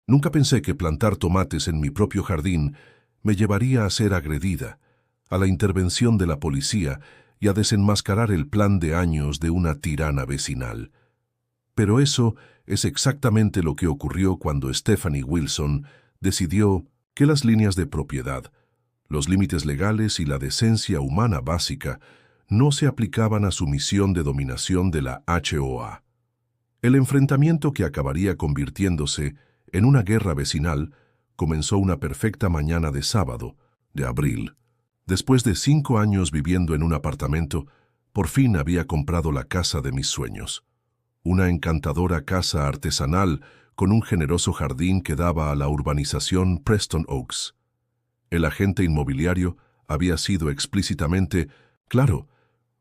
Nunca pensé que plantar tomates en mi propio jardín me llevaría a ser agredida, a la intervención de la policía y a desenmascarar el plan de años de una tirana vecinal. Pero eso es exactamente lo que ocurrió cuando Stephanie Wilson decidió que las líneas de propiedad, los límites legales y la decencia humana básica no se aplicaban a su misión de dominación de la HOA. El enfrentamiento que acabaría convirtiéndose en una guerra vecinal comenzó una perfecta mañana de sábado, de abril. Después de 5 años viviendo en un apartamento, por fin había comprado la casa de mis sueños. Una encantadora casa artesanal con un generoso jardín que daba a la urbanización Preston Oaks. El agente inmobiliario había sido explícitamente: claro,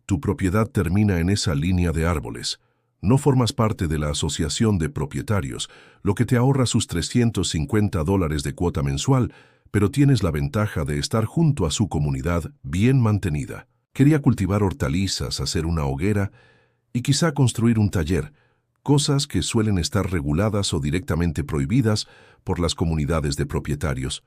tu propiedad termina en esa línea de árboles. No formas parte de la asociación de propietarios, lo que te ahorra sus $350 de cuota mensual, pero tienes la ventaja de estar junto a su comunidad bien mantenida. Quería cultivar hortalizas, hacer una hoguera y quizá construir un taller, cosas que suelen estar reguladas o directamente prohibidas por las comunidades de propietarios.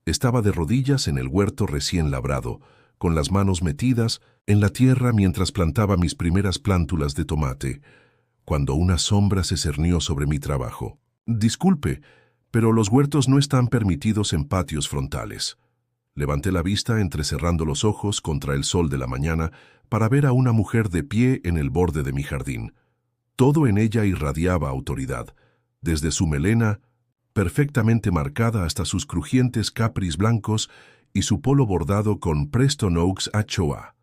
Estaba de rodillas en el huerto recién labrado, con las manos metidas en la tierra mientras plantaba mis primeras plántulas de tomate, cuando una sombra se cernió sobre mi trabajo. Disculpe, pero los huertos no están permitidos en patios frontales. Levanté la vista entrecerrando los ojos contra el sol de la mañana para ver a una mujer de pie en el borde de mi jardín. Todo en ella irradiaba autoridad, desde su melena, perfectamente marcada, hasta sus crujientes capris blancos y su polo bordado con Preston Oaks HOA.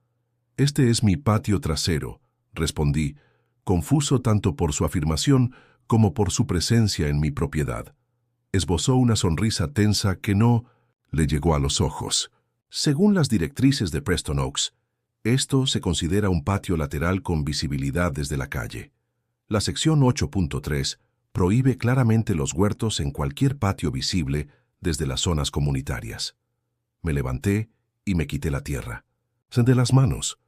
«Este es mi patio trasero», respondí, confuso tanto por su afirmación como por su presencia en mi propiedad. Esbozó una sonrisa tensa que no le llegó a los ojos. Según las directrices de Preston Oaks, esto se considera un patio lateral con visibilidad desde la calle. La sección 8.3 prohíbe claramente los huertos en cualquier patio visible desde las zonas comunitarias. Me levanté y me quité la tierra. Sentí las manos.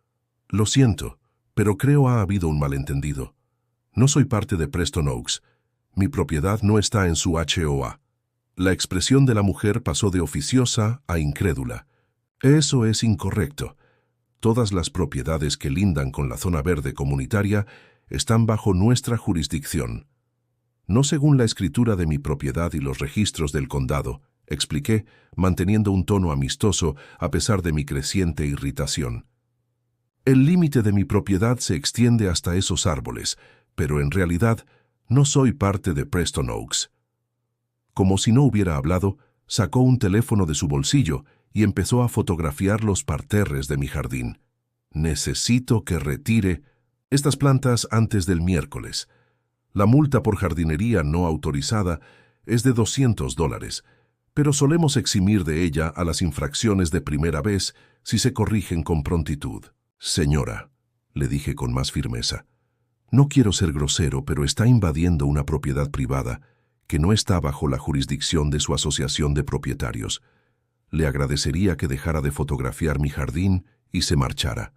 Lo siento, pero creo ha habido un malentendido. No soy parte de Preston Oaks. Mi propiedad no está en su HOA. La expresión de la mujer pasó de oficiosa a incrédula. Eso es incorrecto. Todas las propiedades que lindan con la zona verde comunitaria están bajo nuestra jurisdicción. No según la escritura de mi propiedad y los registros del condado, expliqué, manteniendo un tono amistoso a pesar de mi creciente irritación. El límite de mi propiedad se extiende hasta esos árboles, pero en realidad no soy parte de Preston Oaks. Como si no hubiera hablado, sacó un teléfono de su bolsillo y empezó a fotografiar los parterres de mi jardín. Necesito que retire estas plantas antes del miércoles. La multa por jardinería no autorizada es de $200, pero solemos eximir de ella a las infracciones de primera vez si se corrigen con prontitud. Señora, le dije con más firmeza, no quiero ser grosero, pero está invadiendo una propiedad privada que no está bajo la jurisdicción de su asociación de propietarios. Le agradecería que dejara de fotografiar mi jardín y se marchara.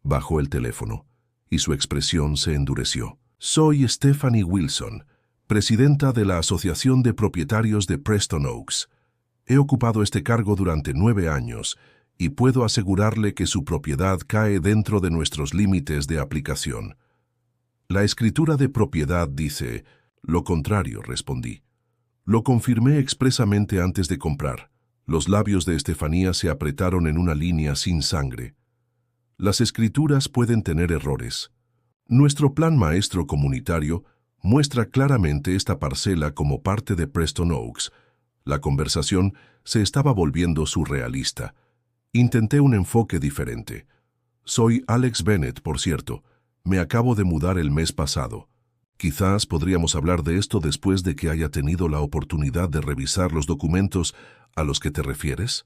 Bajó el teléfono y su expresión se endureció. Soy Stephanie Wilson, presidenta de la Asociación de Propietarios de Preston Oaks. He ocupado este cargo durante 9 años y puedo asegurarle que su propiedad cae dentro de nuestros límites de aplicación. La escritura de propiedad dice lo contrario, respondí. Lo confirmé expresamente antes de comprar. Los labios de Estefanía se apretaron en una línea sin sangre. Las escrituras pueden tener errores. Nuestro plan maestro comunitario muestra claramente esta parcela como parte de Preston Oaks. La conversación se estaba volviendo surrealista. Intenté un enfoque diferente. Soy Alex Bennett, por cierto. Me acabo de mudar el mes pasado. Quizás podríamos hablar de esto después de que haya tenido la oportunidad de revisar los documentos a los que te refieres.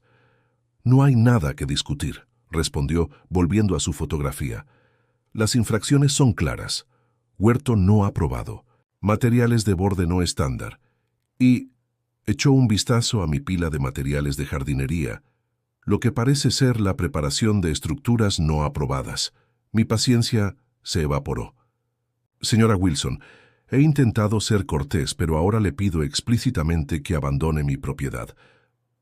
No hay nada que discutir, respondió, volviendo a su fotografía. Las infracciones son claras. Huerto no aprobado. Materiales de borde no estándar. Y echó un vistazo a mi pila de materiales de jardinería, lo que parece ser la preparación de estructuras no aprobadas. Mi paciencia se evaporó. Señora Wilson, He intentado ser cortés, pero ahora le pido explícitamente que abandone mi propiedad.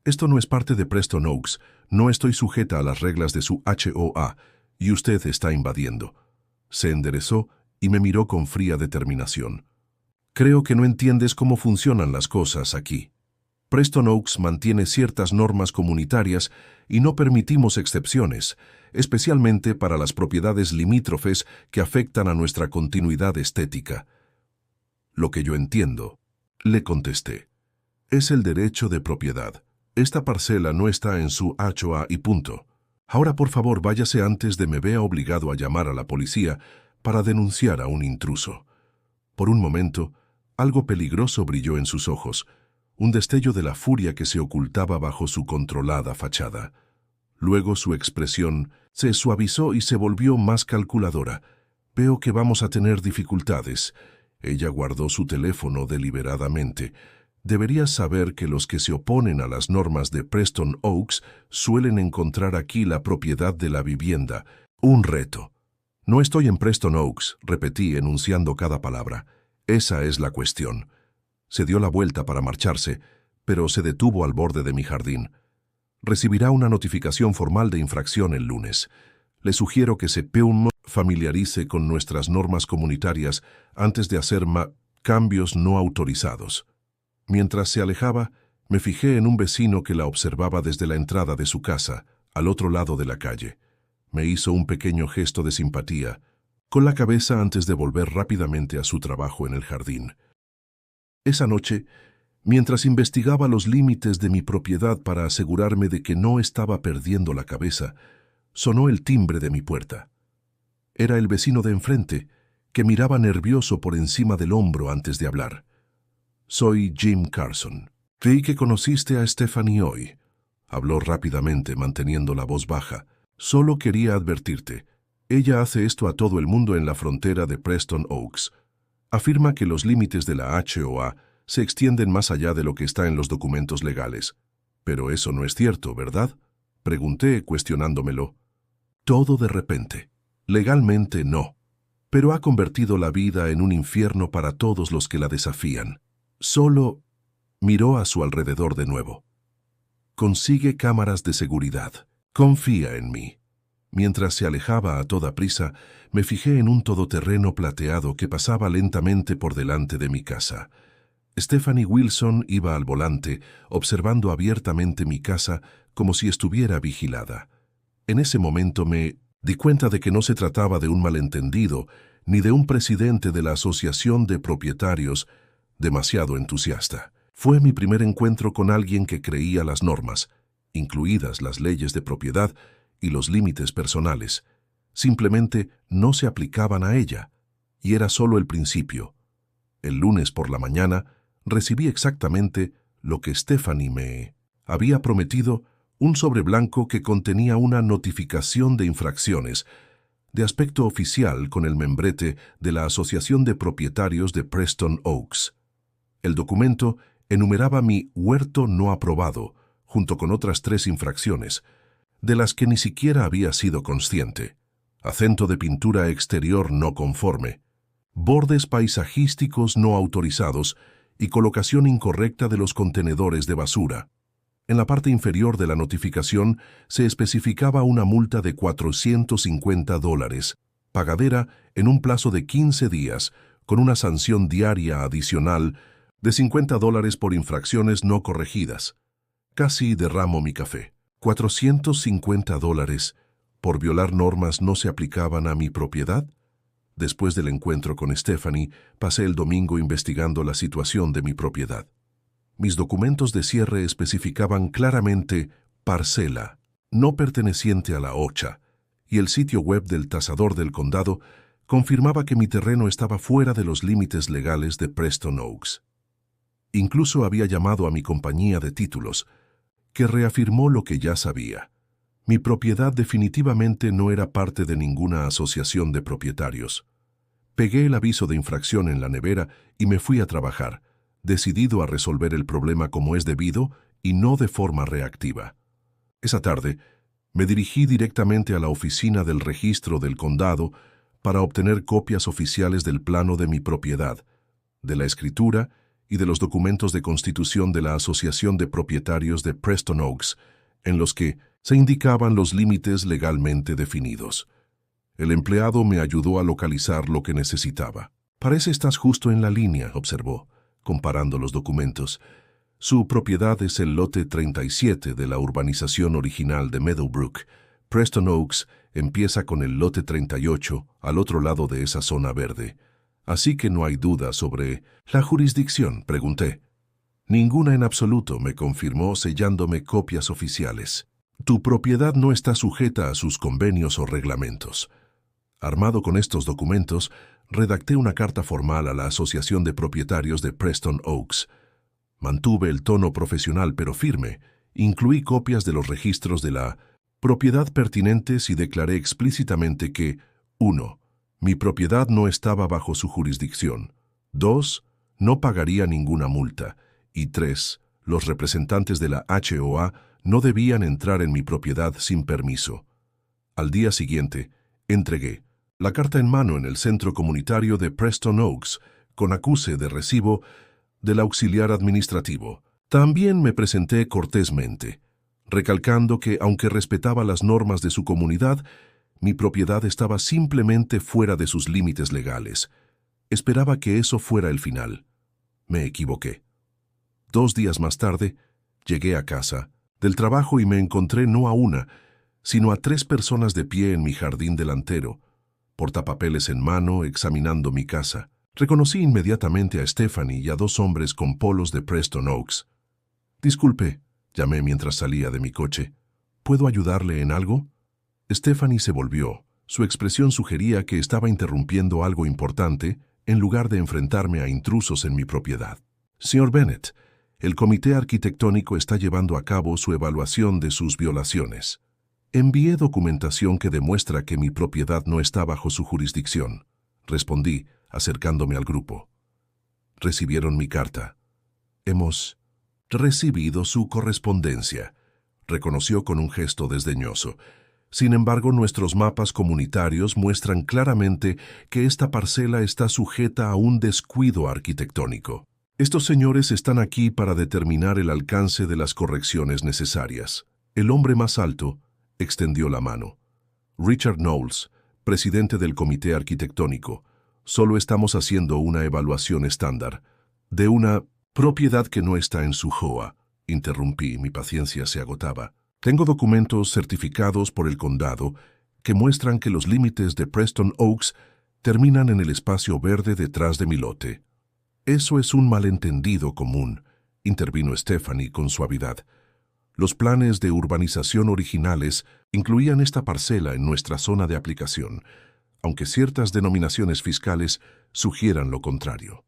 Esto no es parte de Preston Oaks, no estoy sujeta a las reglas de su HOA, y usted está invadiendo. Se enderezó y me miró con fría determinación. Creo que no entiendes cómo funcionan las cosas aquí. Preston Oaks mantiene ciertas normas comunitarias y no permitimos excepciones, especialmente para las propiedades limítrofes que afectan a nuestra continuidad estética. Lo que yo entiendo, le contesté, es el derecho de propiedad. Esta parcela no está en su HOA y punto. Ahora, por favor, váyase antes de me vea obligado a llamar a la policía para denunciar a un intruso. Por un momento, algo peligroso brilló en sus ojos, un destello de la furia que se ocultaba bajo su controlada fachada. Luego su expresión se suavizó y se volvió más calculadora. Veo que vamos a tener dificultades. Ella guardó su teléfono deliberadamente. Deberías saber que los que se oponen a las normas de Preston Oaks suelen encontrar aquí la propiedad de la vivienda. Un reto. No estoy en Preston Oaks, repetí enunciando cada palabra. Esa es la cuestión. Se dio la vuelta para marcharse, pero se detuvo al borde de mi jardín. Recibirá una notificación formal de infracción el lunes. Le sugiero que se familiarice con nuestras normas comunitarias antes de hacer cambios no autorizados. Mientras se alejaba, me fijé en un vecino que la observaba desde la entrada de su casa, al otro lado de la calle. Me hizo un pequeño gesto de simpatía, con la cabeza antes de volver rápidamente a su trabajo en el jardín. Esa noche, mientras investigaba los límites de mi propiedad para asegurarme de que no estaba perdiendo la cabeza, sonó el timbre de mi puerta. Era el vecino de enfrente, que miraba nervioso por encima del hombro antes de hablar. Soy Jim Carson. Creí que conociste a Stephanie hoy. Habló rápidamente, manteniendo la voz baja. Solo quería advertirte. Ella hace esto a todo el mundo en la frontera de Preston Oaks. Afirma que los límites de la HOA se extienden más allá de lo que está en los documentos legales. Pero eso no es cierto, ¿verdad? Pregunté, cuestionándomelo. Todo de repente. Legalmente no. Pero ha convertido la vida en un infierno para todos los que la desafían. Solo miró a su alrededor de nuevo. Consigue cámaras de seguridad. Confía en mí. Mientras se alejaba a toda prisa, me fijé en un todoterreno plateado que pasaba lentamente por delante de mi casa. Stephanie Wilson iba al volante, observando abiertamente mi casa como si estuviera vigilada. En ese momento me di cuenta de que no se trataba de un malentendido, ni de un presidente de la Asociación de Propietarios demasiado entusiasta. Fue mi primer encuentro con alguien que creía las normas, incluidas las leyes de propiedad y los límites personales. Simplemente no se aplicaban a ella, y era solo el principio. El lunes por la mañana recibí exactamente lo que Stephanie me había prometido, un sobre blanco que contenía una notificación de infracciones, de aspecto oficial con el membrete de la Asociación de Propietarios de Preston Oaks. El documento enumeraba mi huerto no aprobado, junto con otras 3 infracciones, de las que ni siquiera había sido consciente. Acento de pintura exterior no conforme, bordes paisajísticos no autorizados y colocación incorrecta de los contenedores de basura. En la parte inferior de la notificación se especificaba una multa de $450, pagadera en un plazo de 15 días, con una sanción diaria adicional de $50 por infracciones no corregidas. Casi derramo mi café. $450 por violar normas no se aplicaban a mi propiedad. Después del encuentro con Stephanie, pasé el domingo investigando la situación de mi propiedad. Mis documentos de cierre especificaban claramente parcela, no perteneciente a la OCHA, y el sitio web del tasador del condado confirmaba que mi terreno estaba fuera de los límites legales de Preston Oaks. Incluso había llamado a mi compañía de títulos, que reafirmó lo que ya sabía. Mi propiedad definitivamente no era parte de ninguna asociación de propietarios. Pegué el aviso de infracción en la nevera y me fui a trabajar, decidido a resolver el problema como es debido y no de forma reactiva. Esa tarde, me dirigí directamente a la oficina del registro del condado para obtener copias oficiales del plano de mi propiedad, de la escritura y de los documentos de constitución de la Asociación de Propietarios de Preston Oaks, en los que se indicaban los límites legalmente definidos. El empleado me ayudó a localizar lo que necesitaba. «Parece estás justo en la línea», observó, comparando los documentos. «Su propiedad es el lote 37 de la urbanización original de Meadowbrook. Preston Oaks empieza con el lote 38 al otro lado de esa zona verde. Así que no hay duda sobre la jurisdicción», pregunté. «Ninguna en absoluto», me confirmó sellándome copias oficiales. «Tu propiedad no está sujeta a sus convenios o reglamentos». Armado con estos documentos, redacté una carta formal a la Asociación de Propietarios de Preston Oaks. Mantuve el tono profesional pero firme, incluí copias de los registros de la propiedad pertinentes y declaré explícitamente que 1. Mi propiedad no estaba bajo su jurisdicción. 2. No pagaría ninguna multa. Y 3. Los representantes de la HOA no debían entrar en mi propiedad sin permiso. Al día siguiente, entregué la carta en mano en el centro comunitario de Preston Oaks, con acuse de recibo del auxiliar administrativo. También me presenté cortésmente, recalcando que, aunque respetaba las normas de su comunidad, mi propiedad estaba simplemente fuera de sus límites legales. Esperaba que eso fuera el final. Me equivoqué. 2 días más tarde, llegué a casa del trabajo y me encontré no a una, sino a 3 personas de pie en mi jardín delantero, portapapeles en mano, examinando mi casa. Reconocí inmediatamente a Stephanie y a 2 hombres con polos de Preston Oaks. «Disculpe», llamé mientras salía de mi coche. «¿Puedo ayudarle en algo?» Stephanie se volvió. Su expresión sugería que estaba interrumpiendo algo importante en lugar de enfrentarme a intrusos en mi propiedad. «Señor Bennett, el comité arquitectónico está llevando a cabo su evaluación de sus violaciones. Envié documentación que demuestra que mi propiedad no está bajo su jurisdicción», respondí, acercándome al grupo. «¿Recibieron mi carta?» «Hemos recibido su correspondencia», reconoció con un gesto desdeñoso. «Sin embargo, nuestros mapas comunitarios muestran claramente que esta parcela está sujeta a un descuido arquitectónico. Estos señores están aquí para determinar el alcance de las correcciones necesarias». El hombre más alto extendió la mano. «Richard Knowles, presidente del comité arquitectónico. Solo estamos haciendo una evaluación estándar de una propiedad que no está en su HOA», interrumpí, mi paciencia se agotaba. «Tengo documentos certificados por el condado que muestran que los límites de Preston Oaks terminan en el espacio verde detrás de mi lote». «Eso es un malentendido común», intervino Stephanie con suavidad. «Los planes de urbanización originales incluían esta parcela en nuestra zona de aplicación, aunque ciertas denominaciones fiscales sugieran lo contrario».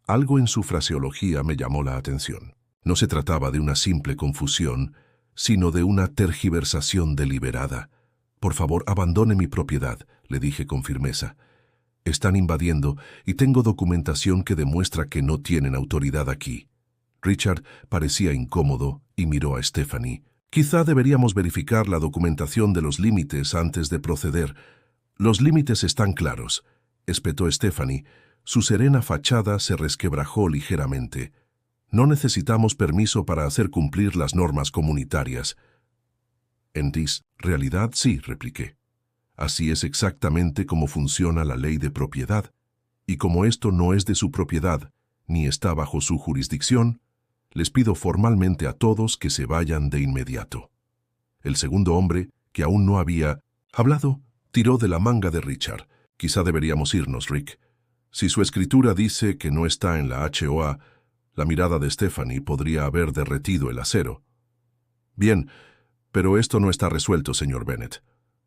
Algo en su fraseología me llamó la atención. No se trataba de una simple confusión, sino de una tergiversación deliberada. «Por favor, abandone mi propiedad», le dije con firmeza. «Están invadiendo y tengo documentación que demuestra que no tienen autoridad aquí». Richard parecía incómodo y miró a Stephanie. «Quizá deberíamos verificar la documentación de los límites antes de proceder». «Los límites están claros», espetó Stephanie. Su serena fachada se resquebrajó ligeramente. «No necesitamos permiso para hacer cumplir las normas comunitarias». «En realidad sí», repliqué. «Así es exactamente como funciona la ley de propiedad. Y como esto no es de su propiedad, ni está bajo su jurisdicción, les pido formalmente a todos que se vayan de inmediato». El segundo hombre, que aún no había hablado, tiró de la manga de Richard. «Quizá deberíamos irnos, Rick. Si su escritura dice que no está en la HOA, la mirada de Stephanie podría haber derretido el acero». «Bien, pero esto no está resuelto, señor Bennett.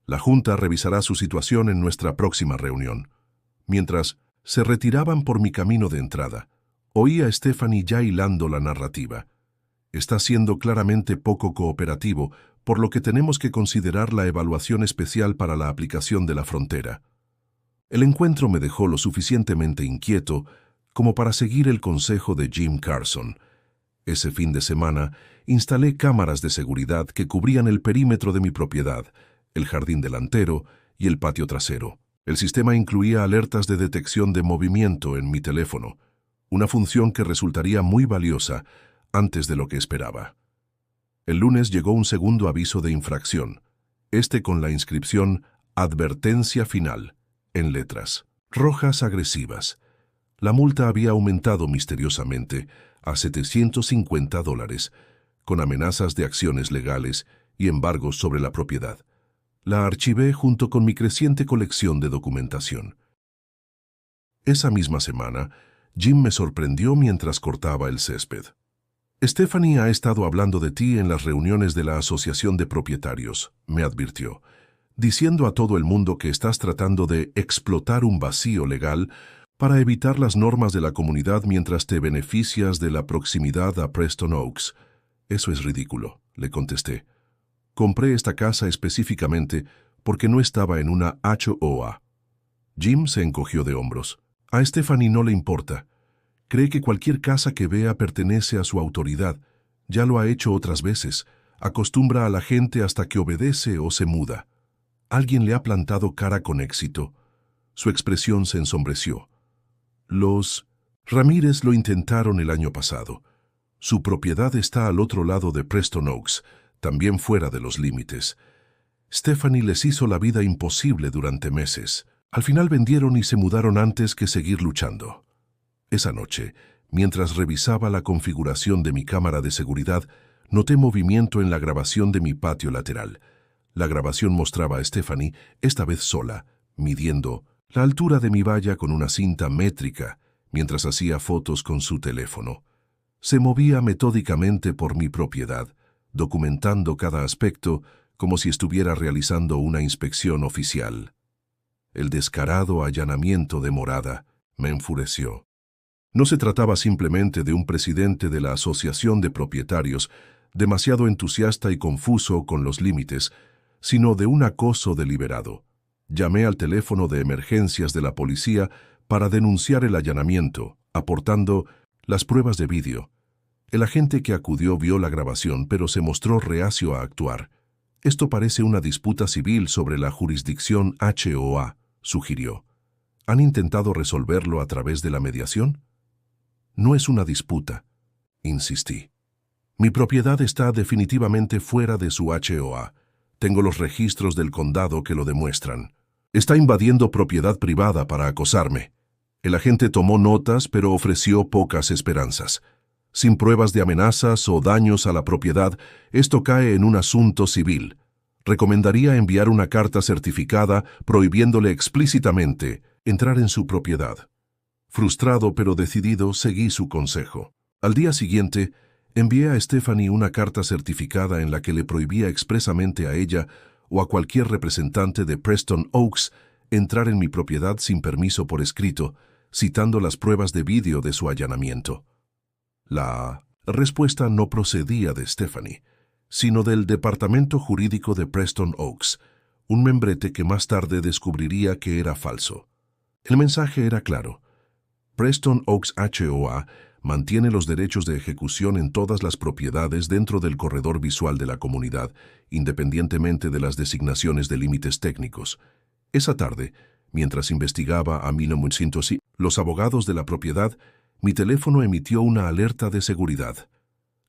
La Junta revisará su situación en nuestra próxima reunión». Mientras se retiraban por mi camino de entrada, oí a Stephanie ya hilando la narrativa. «Está siendo claramente poco cooperativo, por lo que tenemos que considerar la evaluación especial para la aplicación de la frontera». El encuentro me dejó lo suficientemente inquieto como para seguir el consejo de Jim Carson. Ese fin de semana instalé cámaras de seguridad que cubrían el perímetro de mi propiedad, el jardín delantero y el patio trasero. El sistema incluía alertas de detección de movimiento en mi teléfono. una función que resultaría muy valiosa antes de lo que esperaba. El lunes llegó un segundo aviso de infracción, este con la inscripción Advertencia final, en letras rojas agresivas. La multa había aumentado misteriosamente a $750, con amenazas de acciones legales y embargos sobre la propiedad. La archivé junto con mi creciente colección de documentación. Esa misma semana, Jim me sorprendió mientras cortaba el césped. Stephanie ha estado hablando de ti en las reuniones de la Asociación de Propietarios, me advirtió, diciendo a todo el mundo que estás tratando de explotar un vacío legal para evitar las normas de la comunidad mientras te beneficias de la proximidad a Preston Oaks. Eso es ridículo, le contesté. Compré esta casa específicamente porque no estaba en una HOA. Jim se encogió de hombros. A Stephanie no le importa. Cree que cualquier casa que vea pertenece a su autoridad. Ya lo ha hecho otras veces. Acostumbra a la gente hasta que obedece o se muda. Alguien le ha plantado cara con éxito. Su expresión se ensombreció. Los Ramírez lo intentaron el año pasado. Su propiedad está al otro lado de Preston Oaks, también fuera de los límites. Stephanie les hizo la vida imposible durante meses. Al final vendieron y se mudaron antes que seguir luchando. Esa noche, mientras revisaba la configuración de mi cámara de seguridad, noté movimiento en la grabación de mi patio lateral. La grabación mostraba a Stephanie, esta vez sola, midiendo la altura de mi valla con una cinta métrica, mientras hacía fotos con su teléfono. Se movía metódicamente por mi propiedad, documentando cada aspecto como si estuviera realizando una inspección oficial. El descarado allanamiento de morada me enfureció. No se trataba simplemente de un presidente de la Asociación de Propietarios, demasiado entusiasta y confuso con los límites, sino de un acoso deliberado. Llamé al teléfono de emergencias de la policía para denunciar el allanamiento, aportando las pruebas de vídeo. El agente que acudió vio la grabación, pero se mostró reacio a actuar. Esto parece una disputa civil sobre la jurisdicción HOA, sugirió. ¿Han intentado resolverlo a través de la mediación? No es una disputa, insistí. Mi propiedad está definitivamente fuera de su HOA. Tengo los registros del condado que lo demuestran. Está invadiendo propiedad privada para acosarme. El agente tomó notas, pero ofreció pocas esperanzas. Sin pruebas de amenazas o daños a la propiedad, esto cae en un asunto civil. Recomendaría enviar una carta certificada prohibiéndole explícitamente entrar en su propiedad. Frustrado pero decidido, seguí su consejo. Al día siguiente, envié a Stephanie una carta certificada en la que le prohibía expresamente a ella o a cualquier representante de Preston Oaks entrar en mi propiedad sin permiso por escrito, citando las pruebas de vídeo de su allanamiento. La respuesta no procedía de Stephanie, sino del Departamento Jurídico de Preston Oaks, un membrete que más tarde descubriría que era falso. El mensaje era claro. Preston Oaks HOA mantiene los derechos de ejecución en todas las propiedades dentro del corredor visual de la comunidad, independientemente de las designaciones de límites técnicos. Esa tarde, mientras investigaba a 1900, los abogados de la propiedad, mi teléfono emitió una alerta de seguridad.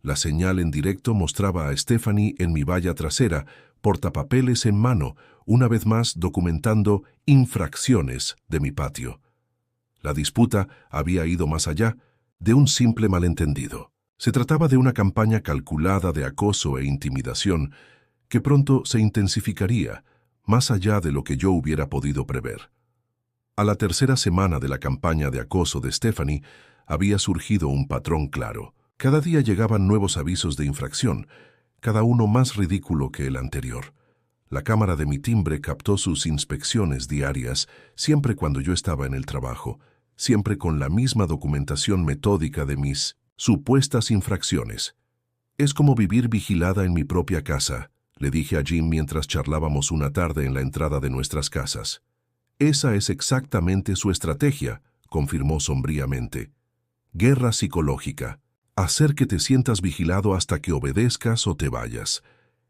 La señal en directo mostraba a Stephanie en mi valla trasera, portapapeles en mano, una vez más documentando infracciones de mi patio. La disputa había ido más allá de un simple malentendido. Se trataba de una campaña calculada de acoso e intimidación que pronto se intensificaría, más allá de lo que yo hubiera podido prever. A la tercera semana de la campaña de acoso de Stephanie, había surgido un patrón claro. Cada día llegaban nuevos avisos de infracción, cada uno más ridículo que el anterior. La cámara de mi timbre captó sus inspecciones diarias, siempre cuando yo estaba en el trabajo, siempre con la misma documentación metódica de mis supuestas infracciones. Es como vivir vigilada en mi propia casa, le dije a Jim mientras charlábamos una tarde en la entrada de nuestras casas. Esa es exactamente su estrategia, confirmó sombríamente. Guerra psicológica. Hacer que te sientas vigilado hasta que obedezcas o te vayas.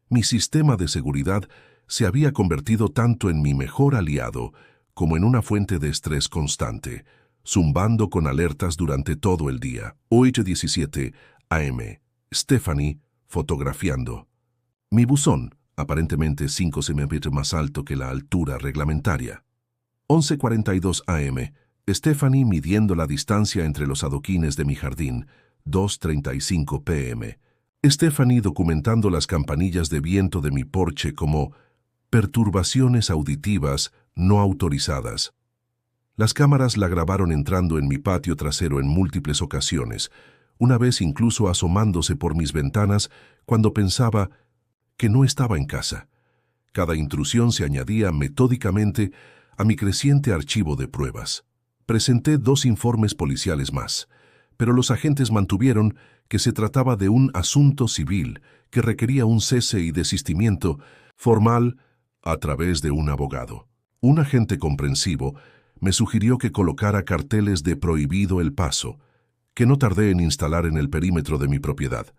Mi sistema de seguridad se había convertido tanto en mi mejor aliado como en una fuente de estrés constante. zumbando con alertas durante todo el día. 8:17 AM. Stephanie, fotografiando. Mi buzón, aparentemente 5 centímetros más alto que la altura reglamentaria. 11:42 AM. Stephanie midiendo la distancia entre los adoquines de mi jardín. 2:35 PM. Stephanie documentando las campanillas de viento de mi porche como perturbaciones auditivas no autorizadas. Las cámaras la grabaron entrando en mi patio trasero en múltiples ocasiones, una vez incluso asomándose por mis ventanas cuando pensaba que no estaba en casa. Cada intrusión se añadía metódicamente a mi creciente archivo de pruebas. Presenté 2 informes policiales más, pero los agentes mantuvieron que se trataba de un asunto civil que requería un cese y desistimiento formal a través de un abogado. Un agente comprensivo me sugirió que colocara carteles de prohibido el paso, que no tardé en instalar en el perímetro de mi propiedad.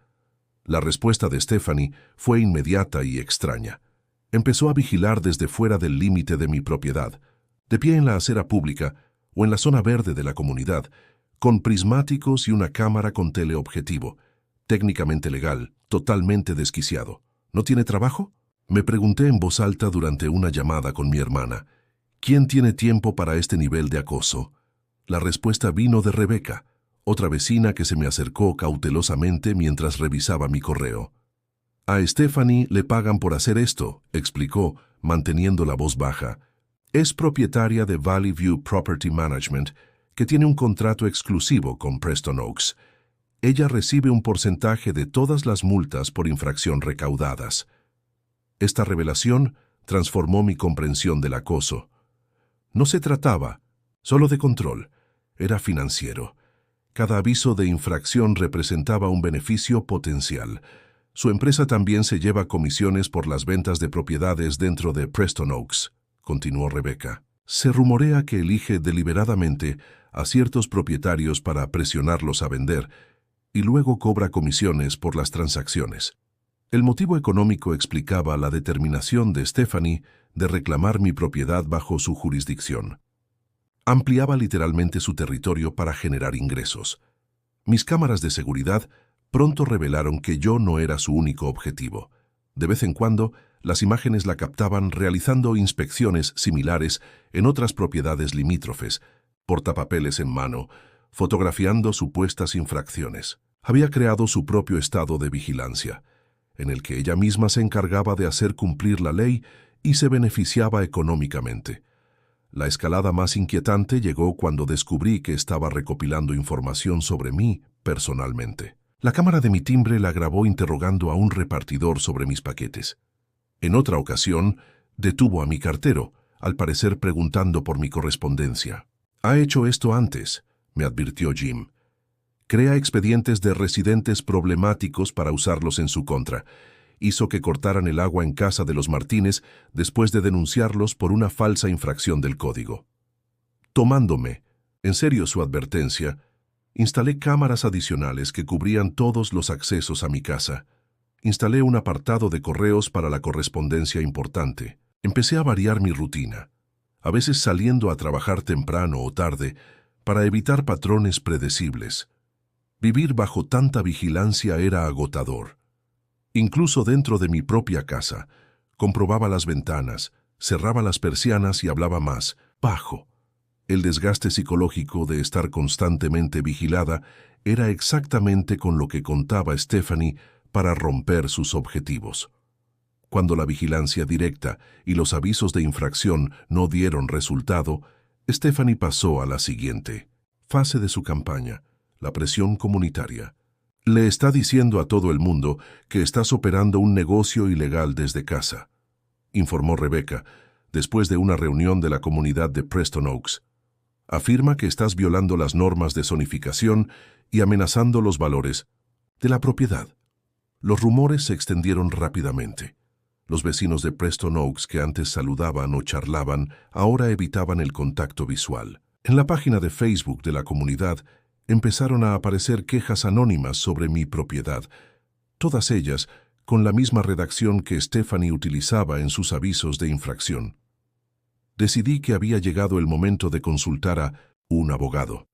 La respuesta de Stephanie fue inmediata y extraña. Empezó a vigilar desde fuera del límite de mi propiedad, de pie en la acera pública o en la zona verde de la comunidad, con prismáticos y una cámara con teleobjetivo, técnicamente legal, totalmente desquiciado. ¿No tiene trabajo? Me pregunté en voz alta durante una llamada con mi hermana. ¿Quién tiene tiempo para este nivel de acoso? La respuesta vino de Rebeca, otra vecina que se me acercó cautelosamente mientras revisaba mi correo. A Stephanie le pagan por hacer esto, explicó, manteniendo la voz baja. Es propietaria de Valley View Property Management, que tiene un contrato exclusivo con Preston Oaks. Ella recibe un porcentaje de todas las multas por infracción recaudadas. Esta revelación transformó mi comprensión del acoso. No se trataba solo de control, era financiero. Cada aviso de infracción representaba un beneficio potencial. Su empresa también se lleva comisiones por las ventas de propiedades dentro de Preston Oaks, continuó Rebeca. Se rumorea que elige deliberadamente a ciertos propietarios para presionarlos a vender y luego cobra comisiones por las transacciones. El motivo económico explicaba la determinación de Stephanie de reclamar mi propiedad bajo su jurisdicción. Ampliaba literalmente su territorio para generar ingresos. Mis cámaras de seguridad pronto revelaron que yo no era su único objetivo. De vez en cuando, las imágenes la captaban realizando inspecciones similares en otras propiedades limítrofes, portapapeles en mano, fotografiando supuestas infracciones. Había creado su propio estado de vigilancia, en el que ella misma se encargaba de hacer cumplir la ley y se beneficiaba económicamente. La escalada más inquietante llegó cuando descubrí que estaba recopilando información sobre mí personalmente. La cámara de mi timbre la grabó interrogando a un repartidor sobre mis paquetes. En otra ocasión, detuvo a mi cartero, al parecer preguntando por mi correspondencia. «Ha hecho esto antes», me advirtió Jim. «Crea expedientes de residentes problemáticos para usarlos en su contra. Hizo que cortaran el agua en casa de los Martínez después de denunciarlos por una falsa infracción del código». Tomándome en serio su advertencia, instalé cámaras adicionales que cubrían todos los accesos a mi casa. Instalé un apartado de correos para la correspondencia importante. Empecé a variar mi rutina, a veces saliendo a trabajar temprano o tarde, para evitar patrones predecibles. Vivir bajo tanta vigilancia era agotador. Incluso dentro de mi propia casa, comprobaba las ventanas, cerraba las persianas y hablaba más, bajo. El desgaste psicológico de estar constantemente vigilada era exactamente con lo que contaba Stephanie para romper sus objetivos. Cuando la vigilancia directa y los avisos de infracción no dieron resultado, Stephanie pasó a la siguiente fase de su campaña, la presión comunitaria. Le está diciendo a todo el mundo que estás operando un negocio ilegal desde casa, informó Rebeca, después de una reunión de la comunidad de Preston Oaks. Afirma que estás violando las normas de zonificación y amenazando los valores de la propiedad. Los rumores se extendieron rápidamente. Los vecinos de Preston Oaks que antes saludaban o charlaban, ahora evitaban el contacto visual. En la página de Facebook de la comunidad empezaron a aparecer quejas anónimas sobre mi propiedad, todas ellas con la misma redacción que Stephanie utilizaba en sus avisos de infracción. Decidí que había llegado el momento de consultar a un abogado.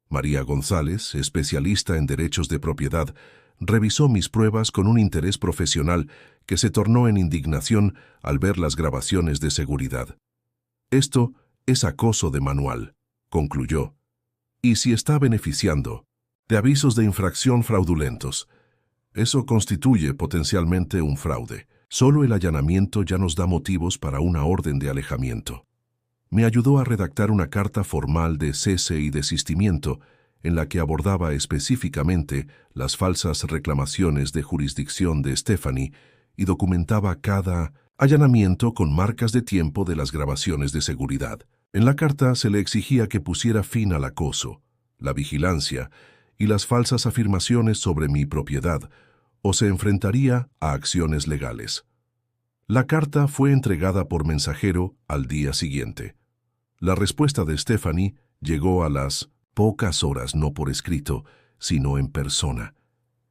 María González, especialista en derechos de propiedad, revisó mis pruebas con un interés profesional que se tornó en indignación al ver las grabaciones de seguridad. Esto es acoso de manual, concluyó. Y si está beneficiando de avisos de infracción fraudulentos, eso constituye potencialmente un fraude. Solo el allanamiento ya nos da motivos para una orden de alejamiento. Me ayudó a redactar una carta formal de cese y desistimiento en la que abordaba específicamente las falsas reclamaciones de jurisdicción de Stephanie y documentaba cada allanamiento con marcas de tiempo de las grabaciones de seguridad. En la carta se le exigía que pusiera fin al acoso, la vigilancia y las falsas afirmaciones sobre mi propiedad, o se enfrentaría a acciones legales. La carta fue entregada por mensajero al día siguiente. La respuesta de Stephanie llegó a las pocas horas, no por escrito, sino en persona.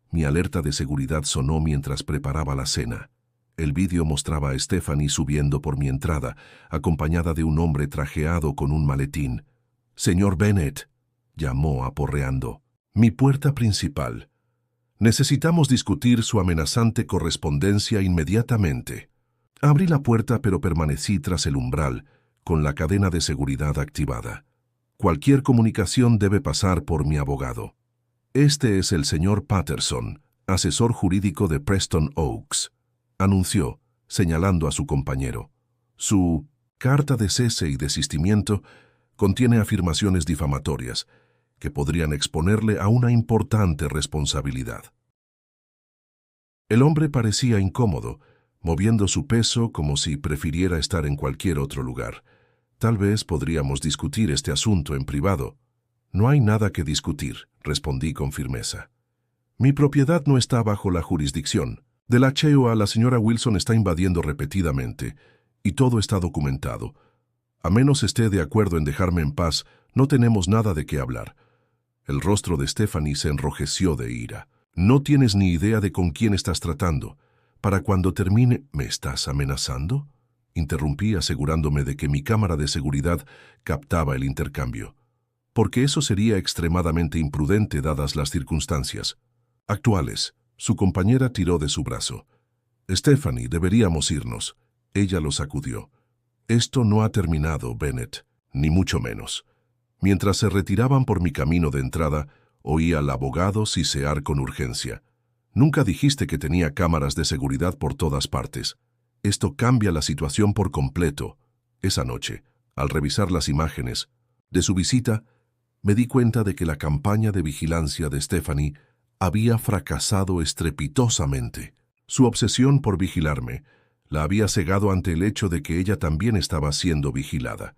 Mi alerta de seguridad sonó mientras preparaba la cena. El vídeo mostraba a Stephanie subiendo por mi entrada, acompañada de un hombre trajeado con un maletín. «Señor Bennett», llamó aporreando. «Mi puerta principal. Necesitamos discutir su amenazante correspondencia inmediatamente». Abrí la puerta, pero permanecí tras el umbral, con la cadena de seguridad activada. Cualquier comunicación debe pasar por mi abogado. «Este es el señor Patterson, asesor jurídico de Preston Oaks», anunció, señalando a su compañero. Su carta de cese y desistimiento contiene afirmaciones difamatorias que podrían exponerle a una importante responsabilidad. El hombre parecía incómodo, moviendo su peso como si prefiriera estar en cualquier otro lugar. «Tal vez podríamos discutir este asunto en privado». «No hay nada que discutir», respondí con firmeza. «Mi propiedad no está bajo la jurisdicción. De la HOA la señora Wilson está invadiendo repetidamente, y todo está documentado. A menos esté de acuerdo en dejarme en paz, no tenemos nada de qué hablar». El rostro de Stephanie se enrojeció de ira. «No tienes ni idea de con quién estás tratando. Para cuando termine...» «¿Me estás amenazando?», interrumpí, asegurándome de que mi cámara de seguridad captaba el intercambio. «Porque eso sería extremadamente imprudente dadas las circunstancias actuales». Su compañera tiró de su brazo. «Stephanie, deberíamos irnos». Ella lo sacudió. «Esto no ha terminado, Bennett, ni mucho menos». Mientras se retiraban por mi camino de entrada, oí al abogado sisear con urgencia. «Nunca dijiste que tenía cámaras de seguridad por todas partes. Esto cambia la situación por completo». Esa noche, al revisar las imágenes de su visita, me di cuenta de que la campaña de vigilancia de Stephanie había fracasado estrepitosamente. Su obsesión por vigilarme la había cegado ante el hecho de que ella también estaba siendo vigilada.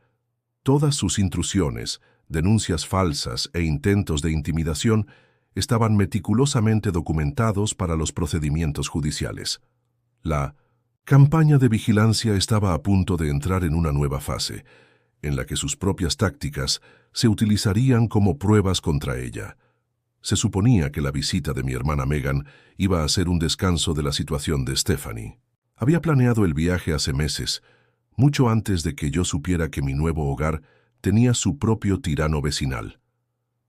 Todas sus intrusiones, denuncias falsas e intentos de intimidación estaban meticulosamente documentados para los procedimientos judiciales. La campaña de vigilancia estaba a punto de entrar en una nueva fase, en la que sus propias tácticas se utilizarían como pruebas contra ella. Se suponía que la visita de mi hermana Megan iba a ser un descanso de la situación de Stephanie. Había planeado el viaje hace meses, mucho antes de que yo supiera que mi nuevo hogar tenía su propio tirano vecinal.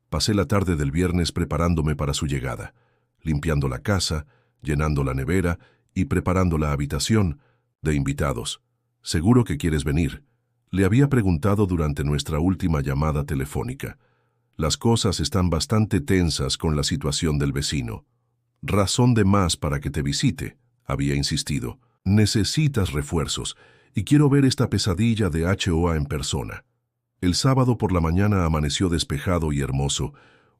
Pasé la tarde del viernes preparándome para su llegada, limpiando la casa, llenando la nevera y preparando la habitación de invitados. «¿Seguro que quieres venir?», le había preguntado durante nuestra última llamada telefónica. «Las cosas están bastante tensas con la situación del vecino». «Razón de más para que te visite», había insistido. «Necesitas refuerzos y quiero ver esta pesadilla de HOA en persona». El sábado por la mañana amaneció despejado y hermoso,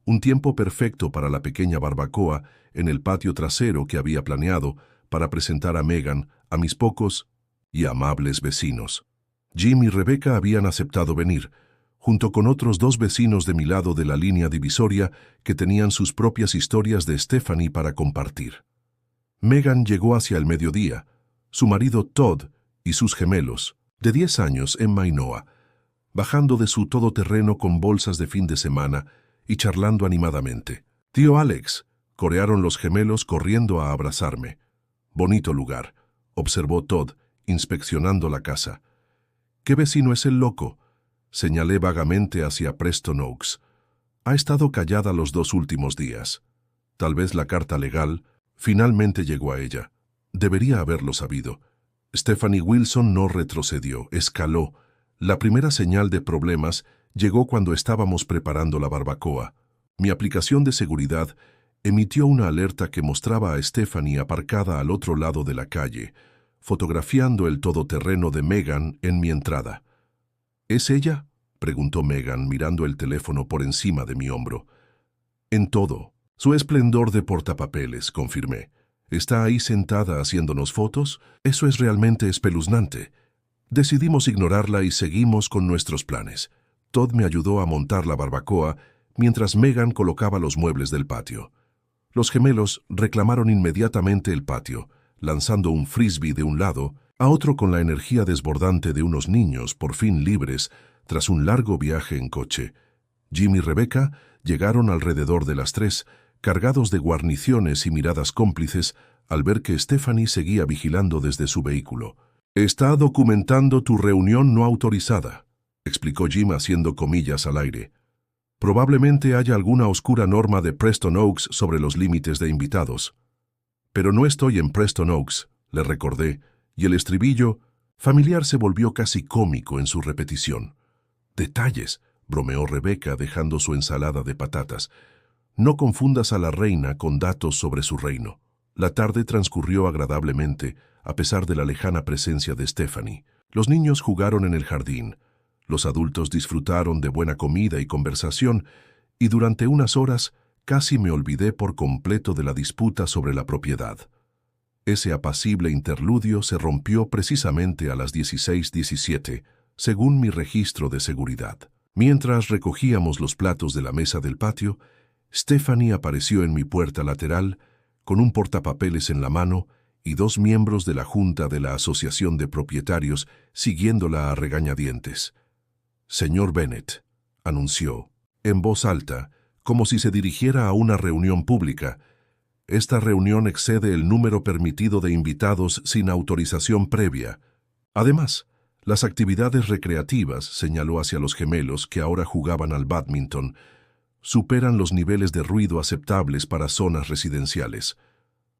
un tiempo perfecto para la pequeña barbacoa en el patio trasero que había planeado para presentar a Megan a mis pocos y amables vecinos. Jim y Rebecca habían aceptado venir, junto con otros 2 vecinos de mi lado de la línea divisoria que tenían sus propias historias de Stephanie para compartir. Megan llegó hacia el mediodía, su marido Todd y sus gemelos, de 10 años, Emma y Noah, bajando de su todoterreno con bolsas de fin de semana y charlando animadamente. «Tío Alex», corearon los gemelos corriendo a abrazarme. «Bonito lugar», observó Todd, inspeccionando la casa. «¿Qué vecino es el loco?». Señalé vagamente hacia Preston Oaks. Ha estado callada los 2 últimos días. Tal vez la carta legal finalmente llegó a ella. Debería haberlo sabido. Stephanie Wilson no retrocedió, escaló. La primera señal de problemas llegó cuando estábamos preparando la barbacoa. Mi aplicación de seguridad emitió una alerta que mostraba a Stephanie aparcada al otro lado de la calle, fotografiando el todoterreno de Megan en mi entrada. ¿Es ella?, preguntó Megan mirando el teléfono por encima de mi hombro. En todo su esplendor de portapapeles, confirmé. ¿Está ahí sentada haciéndonos fotos? Eso es realmente espeluznante. Decidimos ignorarla y seguimos con nuestros planes. Todd me ayudó a montar la barbacoa mientras Megan colocaba los muebles del patio. Los gemelos reclamaron inmediatamente el patio, lanzando un frisbee de un lado a otro con la energía desbordante de unos niños por fin libres tras un largo viaje en coche. Jim y Rebecca llegaron alrededor de las 3, cargados de guarniciones y miradas cómplices al ver que Stephanie seguía vigilando desde su vehículo. «Está documentando tu reunión no autorizada», explicó Jim haciendo comillas al aire. «Probablemente haya alguna oscura norma de Preston Oaks sobre los límites de invitados». «Pero no estoy en Preston Oaks», le recordé, y el estribillo familiar se volvió casi cómico en su repetición. «Detalles», bromeó Rebecca dejando su ensalada de patatas. «No confundas a la reina con datos sobre su reino». La tarde transcurrió agradablemente, a pesar de la lejana presencia de Stephanie. Los niños jugaron en el jardín. Los adultos disfrutaron de buena comida y conversación, y durante unas horas casi me olvidé por completo de la disputa sobre la propiedad. Ese apacible interludio se rompió precisamente a las 16:17, según mi registro de seguridad. Mientras recogíamos los platos de la mesa del patio, Stephanie apareció en mi puerta lateral, con un portapapeles en la mano y 2 miembros de la Junta de la Asociación de Propietarios siguiéndola a regañadientes. «Señor Bennett», anunció, en voz alta, como si se dirigiera a una reunión pública, «esta reunión excede el número permitido de invitados sin autorización previa. Además, las actividades recreativas», señaló hacia los gemelos que ahora jugaban al bádminton, «superan los niveles de ruido aceptables para zonas residenciales».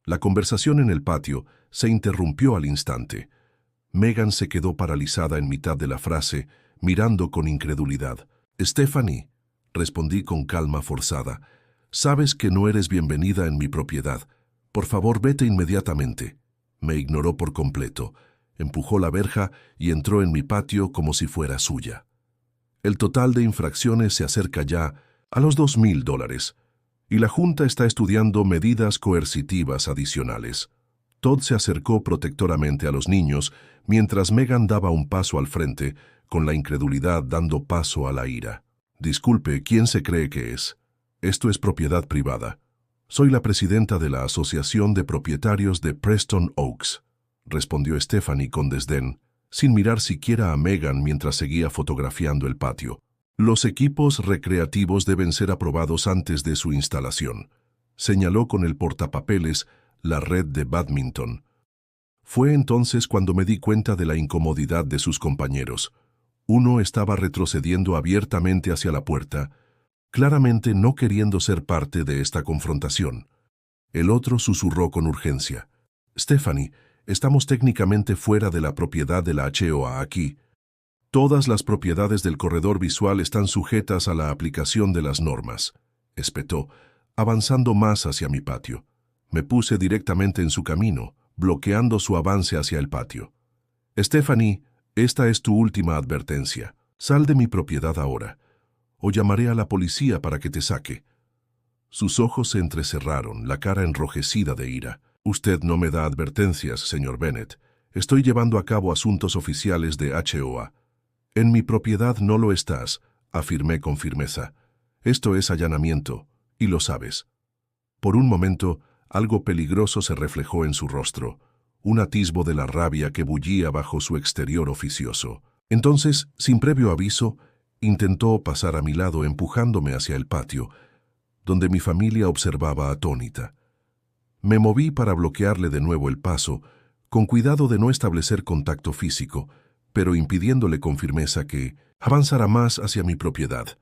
La conversación en el patio se interrumpió al instante. Megan se quedó paralizada en mitad de la frase, mirando con incredulidad. «Stephanie», respondí con calma forzada, «sabes que no eres bienvenida en mi propiedad. Por favor, vete inmediatamente». Me ignoró por completo, empujó la verja y entró en mi patio como si fuera suya. El total de infracciones se acerca ya a los $2,000, y la Junta está estudiando medidas coercitivas adicionales. Todd se acercó protectoramente a los niños, mientras Megan daba un paso al frente, con la incredulidad dando paso a la ira. «Disculpe, ¿quién se cree que es? Esto es propiedad privada. Soy la presidenta de la Asociación de Propietarios de Preston Oaks», respondió Stephanie con desdén, sin mirar siquiera a Megan mientras seguía fotografiando el patio. «Los equipos recreativos deben ser aprobados antes de su instalación», señaló con el portapapeles la red de bádminton. Fue entonces cuando me di cuenta de la incomodidad de sus compañeros. Uno estaba retrocediendo abiertamente hacia la puerta, claramente no queriendo ser parte de esta confrontación. El otro susurró con urgencia. «Stephanie, estamos técnicamente fuera de la propiedad de la HOA aquí. Todas las propiedades del corredor visual están sujetas a la aplicación de las normas», espetó, avanzando más hacia mi patio. Me puse directamente en su camino, bloqueando su avance hacia el patio. «Stephanie, esta es tu última advertencia. Sal de mi propiedad ahora, o llamaré a la policía para que te saque». Sus ojos se entrecerraron, la cara enrojecida de ira. «Usted no me da advertencias, señor Bennett. Estoy llevando a cabo asuntos oficiales de HOA». «En mi propiedad no lo estás», afirmé con firmeza. «Esto es allanamiento, y lo sabes». Por un momento, algo peligroso se reflejó en su rostro, un atisbo de la rabia que bullía bajo su exterior oficioso. Entonces, sin previo aviso, intentó pasar a mi lado empujándome hacia el patio, donde mi familia observaba atónita. Me moví para bloquearle de nuevo el paso, con cuidado de no establecer contacto físico, pero impidiéndole con firmeza que avanzara más hacia mi propiedad.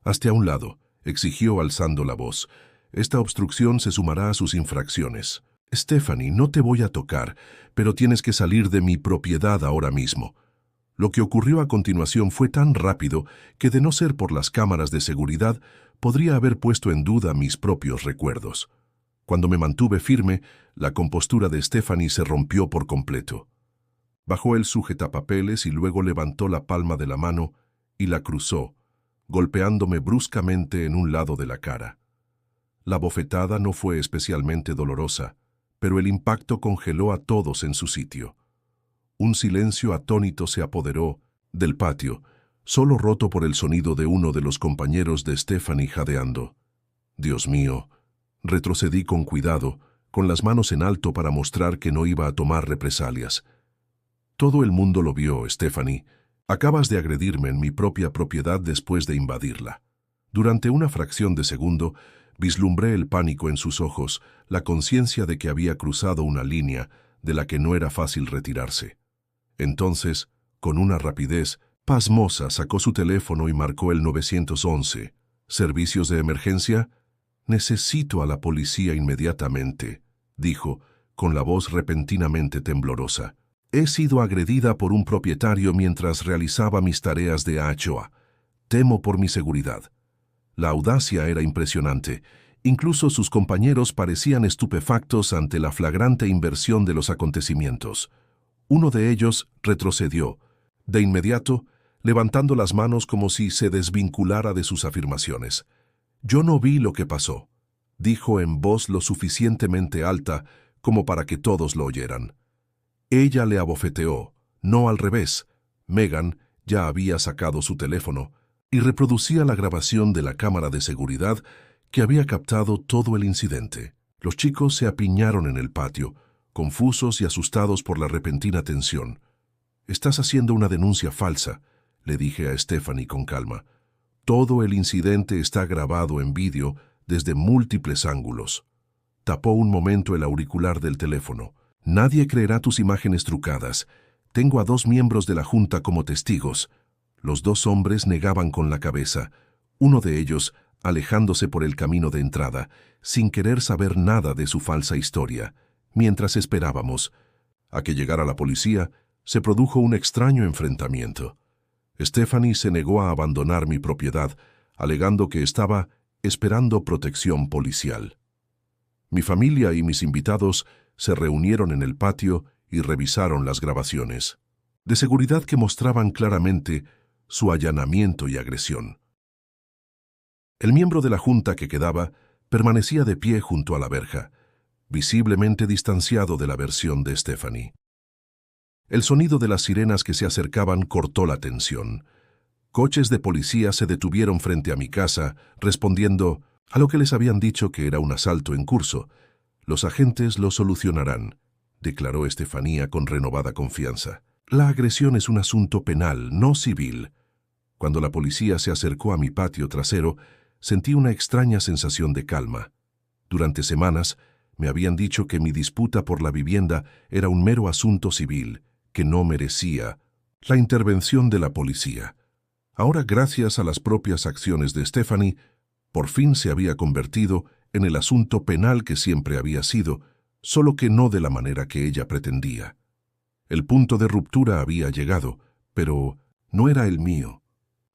«Hazte a un lado», exigió alzando la voz. «Esta obstrucción se sumará a sus infracciones». «Stephanie, no te voy a tocar, pero tienes que salir de mi propiedad ahora mismo». Lo que ocurrió a continuación fue tan rápido que, de no ser por las cámaras de seguridad, podría haber puesto en duda mis propios recuerdos. Cuando me mantuve firme, la compostura de Stephanie se rompió por completo. Bajó el sujetapapeles y luego levantó la palma de la mano y la cruzó, golpeándome bruscamente en un lado de la cara. La bofetada no fue especialmente dolorosa, pero el impacto congeló a todos en su sitio. Un silencio atónito se apoderó del patio, solo roto por el sonido de uno de los compañeros de Stephanie jadeando. Dios mío, retrocedí con cuidado, con las manos en alto para mostrar que no iba a tomar represalias. Todo el mundo lo vio, Stephanie. Acabas de agredirme en mi propia propiedad después de invadirla. Durante una fracción de segundo, vislumbré el pánico en sus ojos, la conciencia de que había cruzado una línea de la que no era fácil retirarse. Entonces, con una rapidez pasmosa, sacó su teléfono y marcó el 911. «¿Servicios de emergencia?» «Necesito a la policía inmediatamente», dijo, con la voz repentinamente temblorosa. «He sido agredida por un propietario mientras realizaba mis tareas de AHOA. Temo por mi seguridad». La audacia era impresionante. Incluso sus compañeros parecían estupefactos ante la flagrante inversión de los acontecimientos. Uno de ellos retrocedió, de inmediato, levantando las manos como si se desvinculara de sus afirmaciones. «Yo no vi lo que pasó», dijo en voz lo suficientemente alta como para que todos lo oyeran. Ella le abofeteó, no al revés. Megan ya había sacado su teléfono y reproducía la grabación de la cámara de seguridad que había captado todo el incidente. Los chicos se apiñaron en el patio, confusos y asustados por la repentina tensión. «Estás haciendo una denuncia falsa», le dije a Stephanie con calma. «Todo el incidente está grabado en vídeo desde múltiples ángulos». Tapó un momento el auricular del teléfono. «Nadie creerá tus imágenes trucadas. Tengo a 2 miembros de la Junta como testigos». Los 2 hombres negaban con la cabeza, uno de ellos alejándose por el camino de entrada, sin querer saber nada de su falsa historia. Mientras esperábamos a que llegara la policía, se produjo un extraño enfrentamiento. Stephanie se negó a abandonar mi propiedad, alegando que estaba esperando protección policial. Mi familia y mis invitados se reunieron en el patio y revisaron las grabaciones de seguridad que mostraban claramente su allanamiento y agresión. El miembro de la Junta que quedaba permanecía de pie junto a la verja, visiblemente distanciado de la versión de Stephanie. El sonido de las sirenas que se acercaban cortó la tensión. Coches de policía se detuvieron frente a mi casa, respondiendo a lo que les habían dicho que era un asalto en curso. «Los agentes lo solucionarán», declaró Estefanía con renovada confianza. «La agresión es un asunto penal, no civil». Cuando la policía se acercó a mi patio trasero, sentí una extraña sensación de calma. Durante semanas, me habían dicho que mi disputa por la vivienda era un mero asunto civil, que no merecía la intervención de la policía. Ahora, gracias a las propias acciones de Stephanie, por fin se había convertido en el asunto penal que siempre había sido, solo que no de la manera que ella pretendía. El punto de ruptura había llegado, pero no era el mío.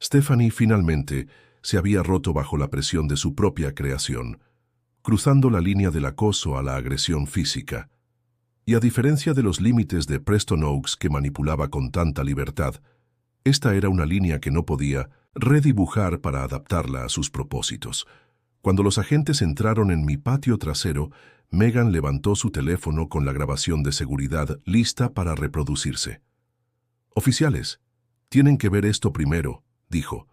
Stephanie finalmente se había roto bajo la presión de su propia creación, cruzando la línea del acoso a la agresión física. Y a diferencia de los límites de Preston Oaks que manipulaba con tanta libertad, esta era una línea que no podía redibujar para adaptarla a sus propósitos. Cuando los agentes entraron en mi patio trasero, Megan levantó su teléfono con la grabación de seguridad lista para reproducirse. «Oficiales, tienen que ver esto primero», dijo,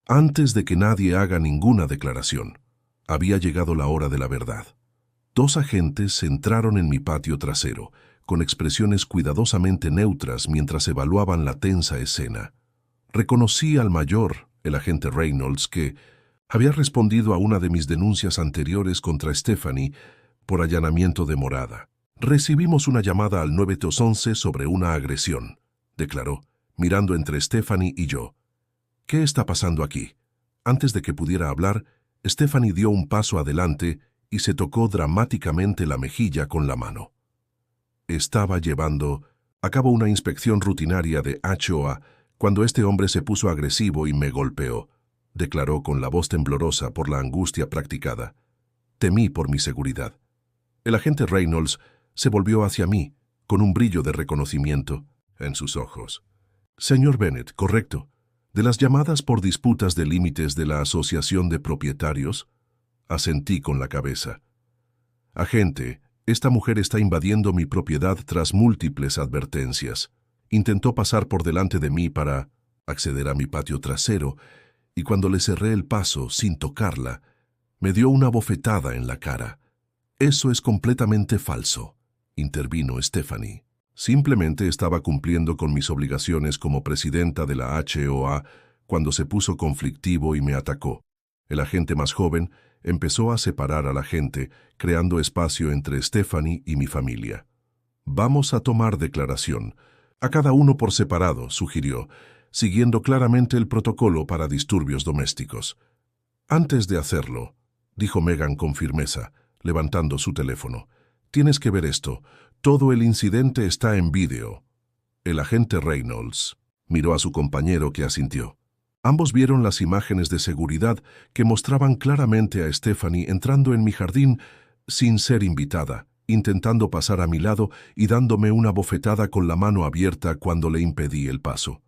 «antes de que nadie haga ninguna declaración». Había llegado la hora de la verdad. 2 agentes entraron en mi patio trasero, con expresiones cuidadosamente neutras mientras evaluaban la tensa escena. Reconocí al mayor, el agente Reynolds, que había respondido a una de mis denuncias anteriores contra Stephanie por allanamiento de morada. «Recibimos una llamada al 911 sobre una agresión», declaró. mirando entre Stephanie y yo. ¿Qué está pasando aquí? Antes de que pudiera hablar, Stephanie dio un paso adelante y se tocó dramáticamente la mejilla con la mano. Estaba llevando a cabo una inspección rutinaria de HOA cuando este hombre se puso agresivo y me golpeó, declaró con la voz temblorosa por la angustia practicada. Temí por mi seguridad. El agente Reynolds se volvió hacia mí, con un brillo de reconocimiento en sus ojos. Señor Bennett, correcto. ¿De las llamadas por disputas de límites de la Asociación de Propietarios? Asentí con la cabeza. Agente, esta mujer está invadiendo mi propiedad tras múltiples advertencias. Intentó pasar por delante de mí para acceder a mi patio trasero, y cuando le cerré el paso sin tocarla, me dio una bofetada en la cara. Eso es completamente falso, intervino Stephanie. Simplemente estaba cumpliendo con mis obligaciones como presidenta de la HOA cuando se puso conflictivo y me atacó. El agente más joven empezó a separar a la gente, creando espacio entre Stephanie y mi familia. Vamos a tomar declaración. A cada uno por separado, sugirió, siguiendo claramente el protocolo para disturbios domésticos. Antes de hacerlo, dijo Megan con firmeza, levantando su teléfono. Tienes que ver esto. Todo el incidente está en vídeo. El agente Reynolds miró a su compañero que asintió. Ambos vieron las imágenes de seguridad que mostraban claramente a Stephanie entrando en mi jardín sin ser invitada, intentando pasar a mi lado y dándome una bofetada con la mano abierta cuando le impedí el paso.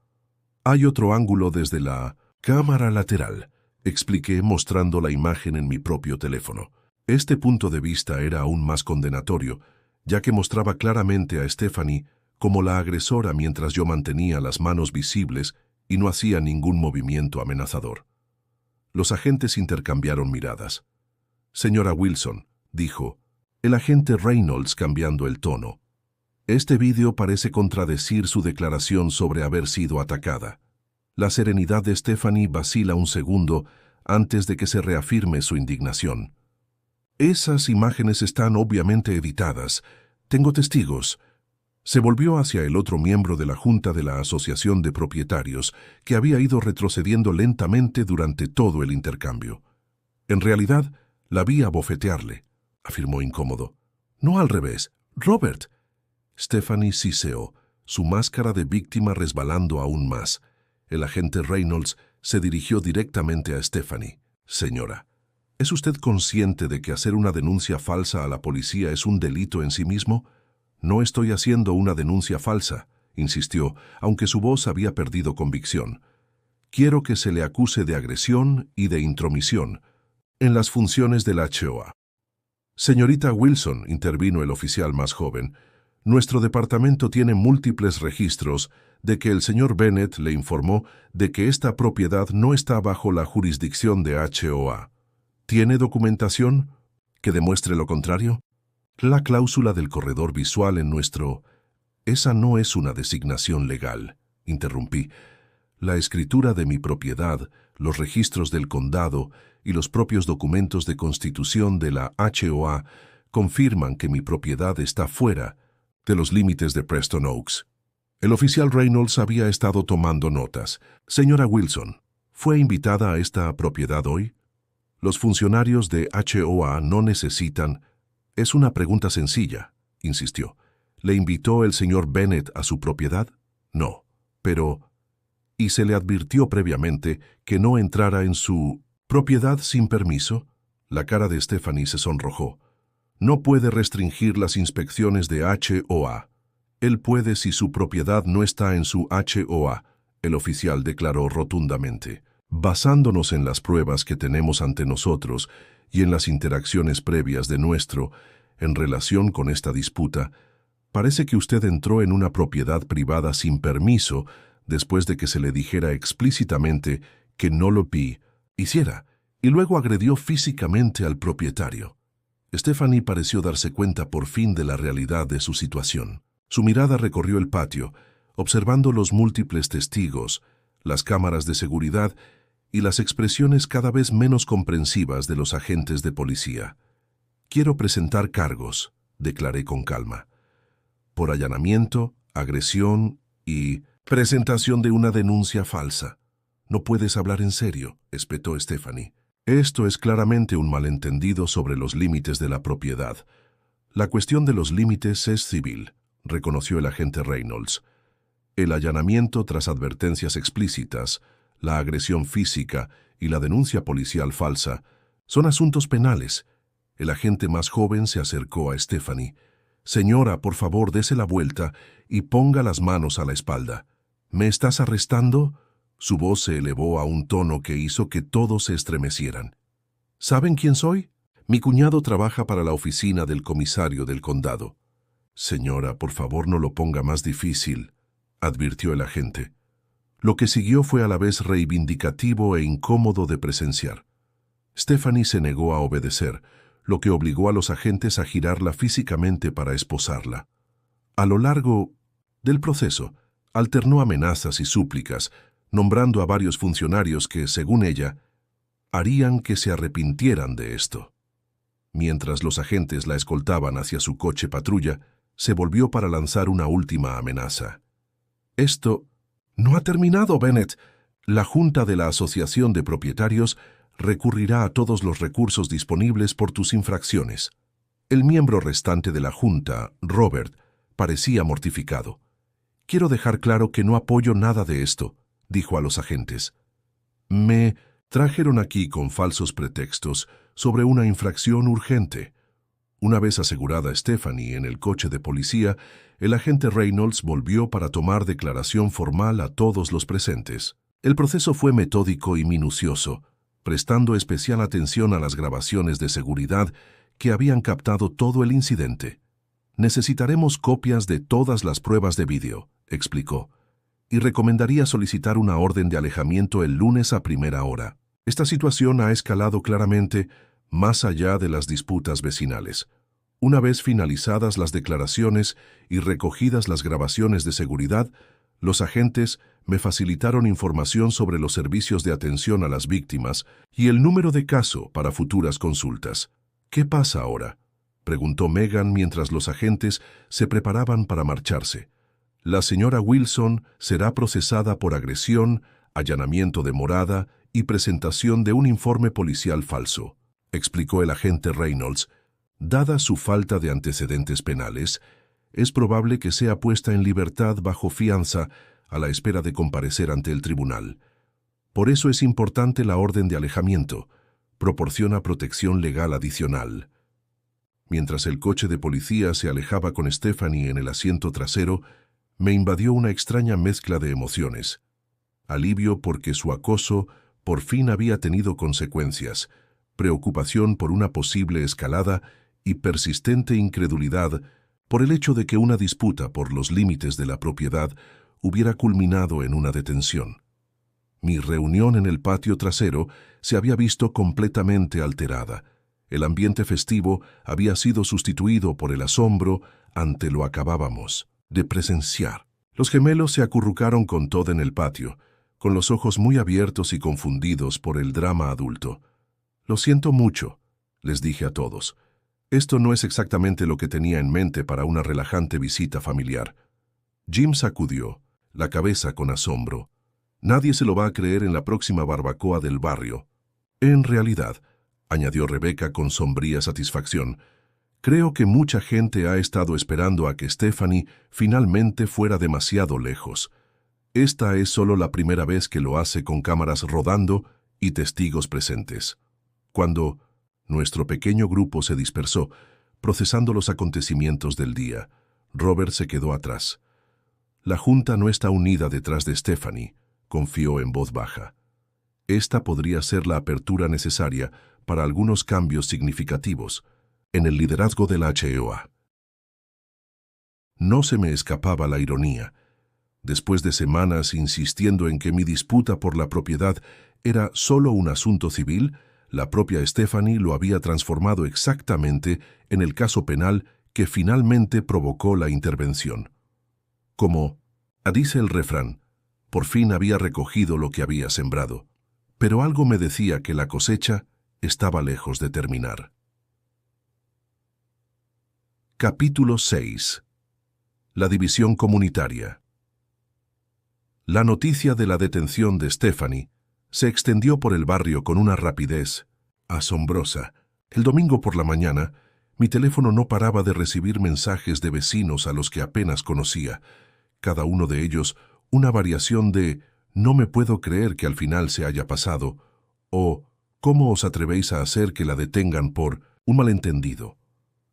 Hay otro ángulo desde la cámara lateral, expliqué mostrando la imagen en mi propio teléfono. Este punto de vista era aún más condenatorio, ya que mostraba claramente a Stephanie como la agresora mientras yo mantenía las manos visibles y no hacía ningún movimiento amenazador. Los agentes intercambiaron miradas. Señora Wilson, dijo, el agente Reynolds cambiando el tono. Este vídeo parece contradecir su declaración sobre haber sido atacada. La serenidad de Stephanie vacila un segundo antes de que se reafirme su indignación. Esas imágenes están obviamente editadas. Tengo testigos. Se volvió hacia el otro miembro de la Junta de la Asociación de Propietarios, que había ido retrocediendo lentamente durante todo el intercambio. En realidad, la vi abofetearle, afirmó incómodo. No al revés. Robert. Stephanie siseó, su máscara de víctima resbalando aún más. El agente Reynolds se dirigió directamente a Stephanie. Señora, ¿es usted consciente de que hacer una denuncia falsa a la policía es un delito en sí mismo? No estoy haciendo una denuncia falsa, insistió, aunque su voz había perdido convicción. Quiero que se le acuse de agresión y de intromisión en las funciones del HOA. Señorita Wilson, intervino el oficial más joven, nuestro departamento tiene múltiples registros de que el señor Bennett le informó de que esta propiedad no está bajo la jurisdicción de HOA. ¿Tiene documentación que demuestre lo contrario? La cláusula del corredor visual en nuestro... Esa no es una designación legal, interrumpí. La escritura de mi propiedad, los registros del condado y los propios documentos de constitución de la HOA confirman que mi propiedad está fuera de los límites de Preston Oaks. El oficial Reynolds había estado tomando notas. Señora Wilson, ¿fue invitada a esta propiedad hoy? Los funcionarios de HOA no necesitan... Es una pregunta sencilla, insistió. ¿Le invitó el señor Bennett a su propiedad? No, pero... ¿Y se le advirtió previamente que no entrara en su propiedad sin permiso? La cara de Stephanie se sonrojó. No puede restringir las inspecciones de HOA. Él puede si su propiedad no está en su HOA, el oficial declaró rotundamente. Basándonos en las pruebas que tenemos ante nosotros y en las interacciones previas de nuestro, en relación con esta disputa, parece que usted entró en una propiedad privada sin permiso después de que se le dijera explícitamente que no lo hiciera, y luego agredió físicamente al propietario. Stephanie pareció darse cuenta por fin de la realidad de su situación. Su mirada recorrió el patio, observando los múltiples testigos, las cámaras de seguridad y las expresiones cada vez menos comprensivas de los agentes de policía. Quiero presentar cargos, declaré con calma, por allanamiento, agresión y Presentación de una denuncia falsa. No puedes hablar en serio, espetó Stephanie. Esto es claramente un malentendido sobre los límites de la propiedad. La cuestión de los límites es civil, reconoció el agente Reynolds. El allanamiento tras advertencias explícitas, la agresión física y la denuncia policial falsa son asuntos penales. El agente más joven se acercó a Stephanie. Señora, por favor, dese la vuelta y ponga las manos a la espalda. ¿Me estás arrestando? Su voz se elevó a un tono que hizo que todos se estremecieran. ¿Saben quién soy? Mi cuñado trabaja para la oficina del comisario del condado. Señora, por favor, no lo ponga más difícil, advirtió el agente. Lo que siguió fue a la vez reivindicativo e incómodo de presenciar. Stephanie se negó a obedecer, lo que obligó a los agentes a girarla físicamente para esposarla. A lo largo del proceso, alternó amenazas y súplicas, nombrando a varios funcionarios que, según ella, harían que se arrepintieran de esto. Mientras los agentes la escoltaban hacia su coche patrulla, se volvió para lanzar una última amenaza. Esto no ha terminado, Bennett. La Junta de la Asociación de Propietarios recurrirá a todos los recursos disponibles por tus infracciones. El miembro restante de la Junta, Robert, parecía mortificado. Quiero dejar claro que no apoyo nada de esto, dijo a los agentes. Me trajeron aquí con falsos pretextos sobre una infracción urgente. Una vez asegurada Stephanie en el coche de policía, el agente Reynolds volvió para tomar declaración formal a todos los presentes. El proceso fue metódico y minucioso, prestando especial atención a las grabaciones de seguridad que habían captado todo el incidente. Necesitaremos copias de todas las pruebas de vídeo, explicó, y recomendaría solicitar una orden de alejamiento el lunes a primera hora. Esta situación ha escalado claramente más allá de las disputas vecinales. Una vez finalizadas las declaraciones y recogidas las grabaciones de seguridad, los agentes me facilitaron información sobre los servicios de atención a las víctimas y el número de caso para futuras consultas. ¿Qué pasa ahora?, preguntó Megan mientras los agentes se preparaban para marcharse. La señora Wilson será procesada por agresión, allanamiento de morada y presentación de un informe policial falso, explicó el agente Reynolds. Dada su falta de antecedentes penales, es probable que sea puesta en libertad bajo fianza a la espera de comparecer ante el tribunal. Por eso es importante la orden de alejamiento. Proporciona protección legal adicional. Mientras el coche de policía se alejaba con Stephanie en el asiento trasero, me invadió una extraña mezcla de emociones. Alivio porque su acoso por fin había tenido consecuencias, preocupación por una posible escalada y persistente incredulidad por el hecho de que una disputa por los límites de la propiedad hubiera culminado en una detención. Mi reunión en el patio trasero se había visto completamente alterada. El ambiente festivo había sido sustituido por el asombro ante lo acabábamos de presenciar. Los gemelos se acurrucaron con Todd en el patio, con los ojos muy abiertos y confundidos por el drama adulto. «Lo siento mucho», les dije a todos. «Esto no es exactamente lo que tenía en mente para una relajante visita familiar». Jim sacudió la cabeza con asombro. «Nadie se lo va a creer en la próxima barbacoa del barrio». «En realidad», añadió Rebecca con sombría satisfacción, «creo que mucha gente ha estado esperando a que Stephanie finalmente fuera demasiado lejos. Esta es solo la primera vez que lo hace con cámaras rodando y testigos presentes». Cuando nuestro pequeño grupo se dispersó, procesando los acontecimientos del día, Robert se quedó atrás. «La Junta no está unida detrás de Stephanie», confió en voz baja. «Esta podría ser la apertura necesaria para algunos cambios significativos en el liderazgo de la HEOA». No se me escapaba la ironía. Después de semanas insistiendo en que mi disputa por la propiedad era solo un asunto civil, la propia Stephanie lo había transformado exactamente en el caso penal que finalmente provocó la intervención. Como dice el refrán, por fin había recogido lo que había sembrado, pero algo me decía que la cosecha estaba lejos de terminar. Capítulo 6. La división comunitaria. La noticia de la detención de Stephanie se extendió por el barrio con una rapidez asombrosa. El domingo por la mañana, mi teléfono no paraba de recibir mensajes de vecinos a los que apenas conocía, cada uno de ellos una variación de «no me puedo creer que al final se haya pasado» o «¿cómo os atrevéis a hacer que la detengan por un malentendido?».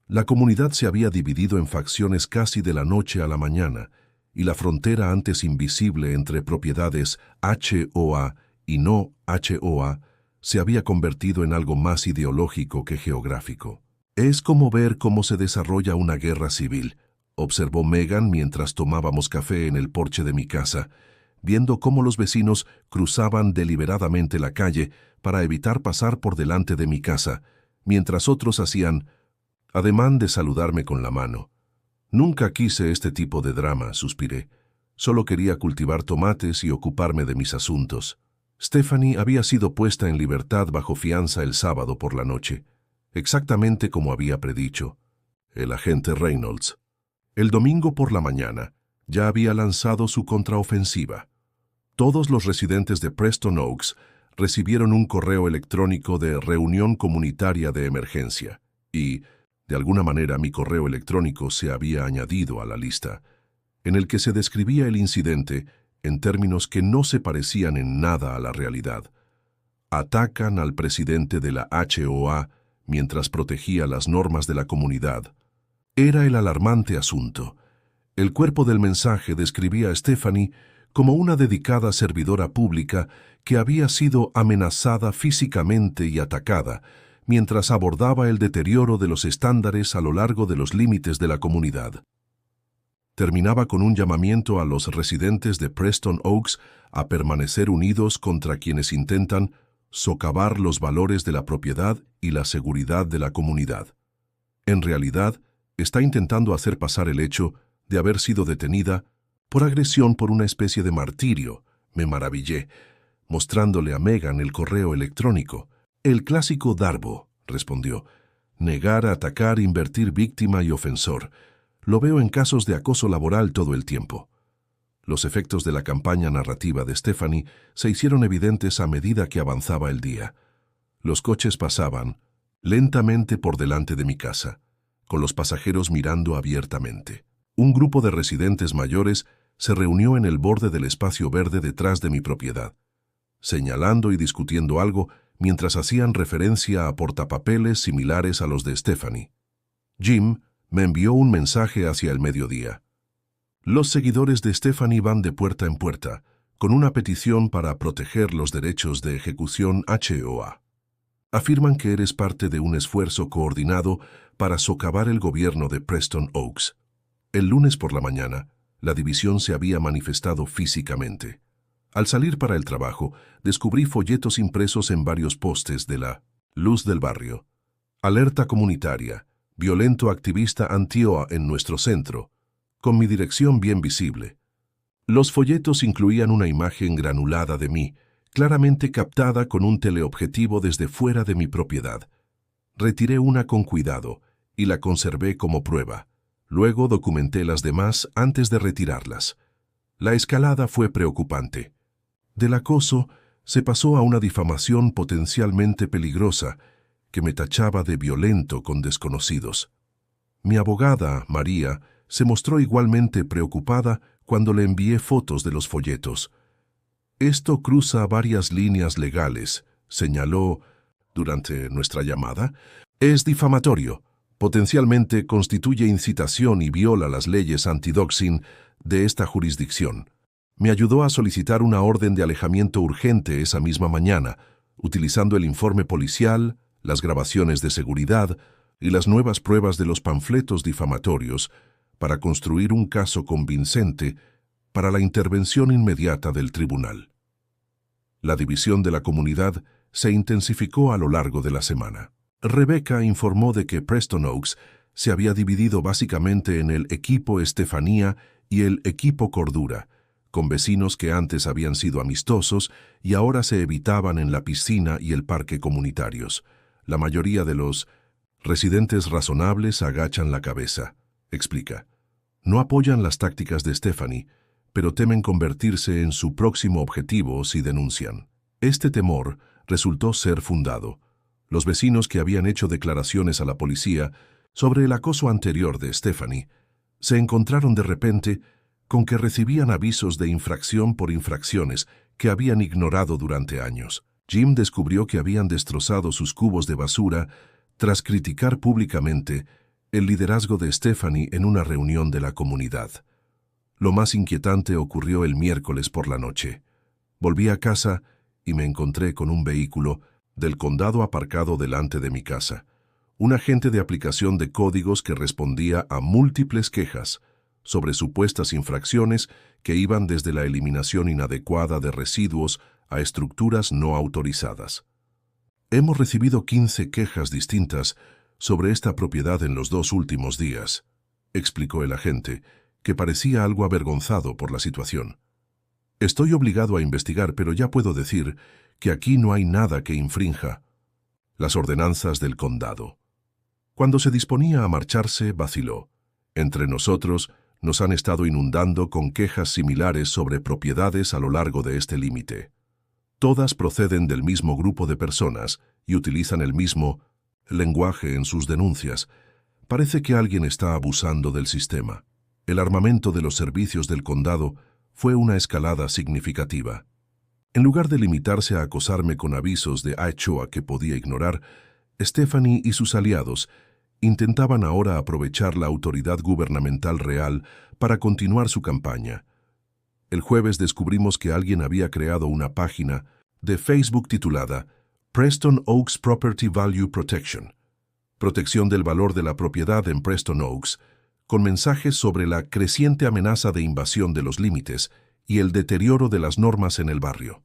La comunidad se había dividido en facciones casi de la noche a la mañana, y la frontera antes invisible entre propiedades HOA y no HOA se había convertido en algo más ideológico que geográfico. «Es como ver cómo se desarrolla una guerra civil», observó Megan mientras tomábamos café en el porche de mi casa, viendo cómo los vecinos cruzaban deliberadamente la calle para evitar pasar por delante de mi casa, mientras otros hacían ademán de saludarme con la mano. «Nunca quise este tipo de drama», suspiré. «Solo quería cultivar tomates y ocuparme de mis asuntos». Stephanie había sido puesta en libertad bajo fianza el sábado por la noche, exactamente como había predicho el agente Reynolds. El domingo por la mañana ya había lanzado su contraofensiva. Todos los residentes de Preston Oaks recibieron un correo electrónico de reunión comunitaria de emergencia y, de alguna manera, mi correo electrónico se había añadido a la lista, en el que se describía el incidente en términos que no se parecían en nada a la realidad. Atacan al presidente de la HOA mientras protegía las normas de la comunidad. Era el alarmante asunto. El cuerpo del mensaje describía a Stephanie como una dedicada servidora pública que había sido amenazada físicamente y atacada mientras abordaba el deterioro de los estándares a lo largo de los límites de la comunidad. Terminaba con un llamamiento a los residentes de Preston Oaks a permanecer unidos contra quienes intentan socavar los valores de la propiedad y la seguridad de la comunidad. En realidad, está intentando hacer pasar el hecho de haber sido detenida por agresión por una especie de martirio, me maravillé, mostrándole a Megan el correo electrónico. «El clásico Darbo», respondió. «Negar, atacar, invertir víctima y ofensor. Lo veo en casos de acoso laboral todo el tiempo». Los efectos de la campaña narrativa de Stephanie se hicieron evidentes a medida que avanzaba el día. Los coches pasaban lentamente por delante de mi casa, con los pasajeros mirando abiertamente. Un grupo de residentes mayores se reunió en el borde del espacio verde detrás de mi propiedad, señalando y discutiendo algo mientras hacían referencia a portapapeles similares a los de Stephanie. Jim me envió un mensaje hacia el mediodía. «Los seguidores de Stephanie van de puerta en puerta, con una petición para proteger los derechos de ejecución HOA. Afirman que eres parte de un esfuerzo coordinado para socavar el gobierno de Preston Oaks». El lunes por la mañana, la división se había manifestado físicamente. Al salir para el trabajo, descubrí folletos impresos en varios postes de la luz del barrio. «Alerta comunitaria, violento activista anti-HOA en nuestro centro», con mi dirección bien visible. Los folletos incluían una imagen granulada de mí, claramente captada con un teleobjetivo desde fuera de mi propiedad. Retiré una con cuidado y la conservé como prueba. Luego documenté las demás antes de retirarlas. La escalada fue preocupante. Del acoso se pasó a una difamación potencialmente peligrosa que me tachaba de violento con desconocidos. Mi abogada, María, se mostró igualmente preocupada cuando le envié fotos de los folletos. «Esto cruza varias líneas legales», señaló durante nuestra llamada. «Es difamatorio. Potencialmente constituye incitación y viola las leyes anti-doxing de esta jurisdicción». Me ayudó a solicitar una orden de alejamiento urgente esa misma mañana, utilizando el informe policial, las grabaciones de seguridad y las nuevas pruebas de los panfletos difamatorios para construir un caso convincente para la intervención inmediata del tribunal. La división de la comunidad se intensificó a lo largo de la semana. Rebecca informó de que Preston Oaks se había dividido básicamente en el equipo Estefanía y el equipo Cordura, con vecinos que antes habían sido amistosos y ahora se evitaban en la piscina y el parque comunitarios. La mayoría de los residentes razonables agachan la cabeza, explica. No apoyan las tácticas de Stephanie, pero temen convertirse en su próximo objetivo si denuncian. Este temor resultó ser fundado. Los vecinos que habían hecho declaraciones a la policía sobre el acoso anterior de Stephanie se encontraron de repente con que recibían avisos de infracción por infracciones que habían ignorado durante años. Jim descubrió que habían destrozado sus cubos de basura tras criticar públicamente el liderazgo de Stephanie en una reunión de la comunidad. Lo más inquietante ocurrió el miércoles por la noche. Volví a casa y me encontré con un vehículo del condado aparcado delante de mi casa. Un agente de aplicación de códigos que respondía a múltiples quejas sobre supuestas infracciones que iban desde la eliminación inadecuada de residuos a estructuras no autorizadas. Hemos recibido 15 quejas distintas sobre esta propiedad en los 2 últimos días, explicó el agente, que parecía algo avergonzado por la situación. Estoy obligado a investigar, pero ya puedo decir que aquí no hay nada que infrinja las ordenanzas del condado. Cuando se disponía a marcharse, vaciló. Entre nosotros, nos han estado inundando con quejas similares sobre propiedades a lo largo de este límite. Todas proceden del mismo grupo de personas y utilizan el mismo lenguaje en sus denuncias. Parece que alguien está abusando del sistema. El armamento de los servicios del condado fue una escalada significativa. En lugar de limitarse a acosarme con avisos de Aichoa que podía ignorar, Stephanie y sus aliados intentaban ahora aprovechar la autoridad gubernamental real para continuar su campaña. El jueves descubrimos que alguien había creado una página de Facebook titulada Preston Oaks Property Value Protection, protección del valor de la propiedad en Preston Oaks, con mensajes sobre la creciente amenaza de invasión de los límites y el deterioro de las normas en el barrio.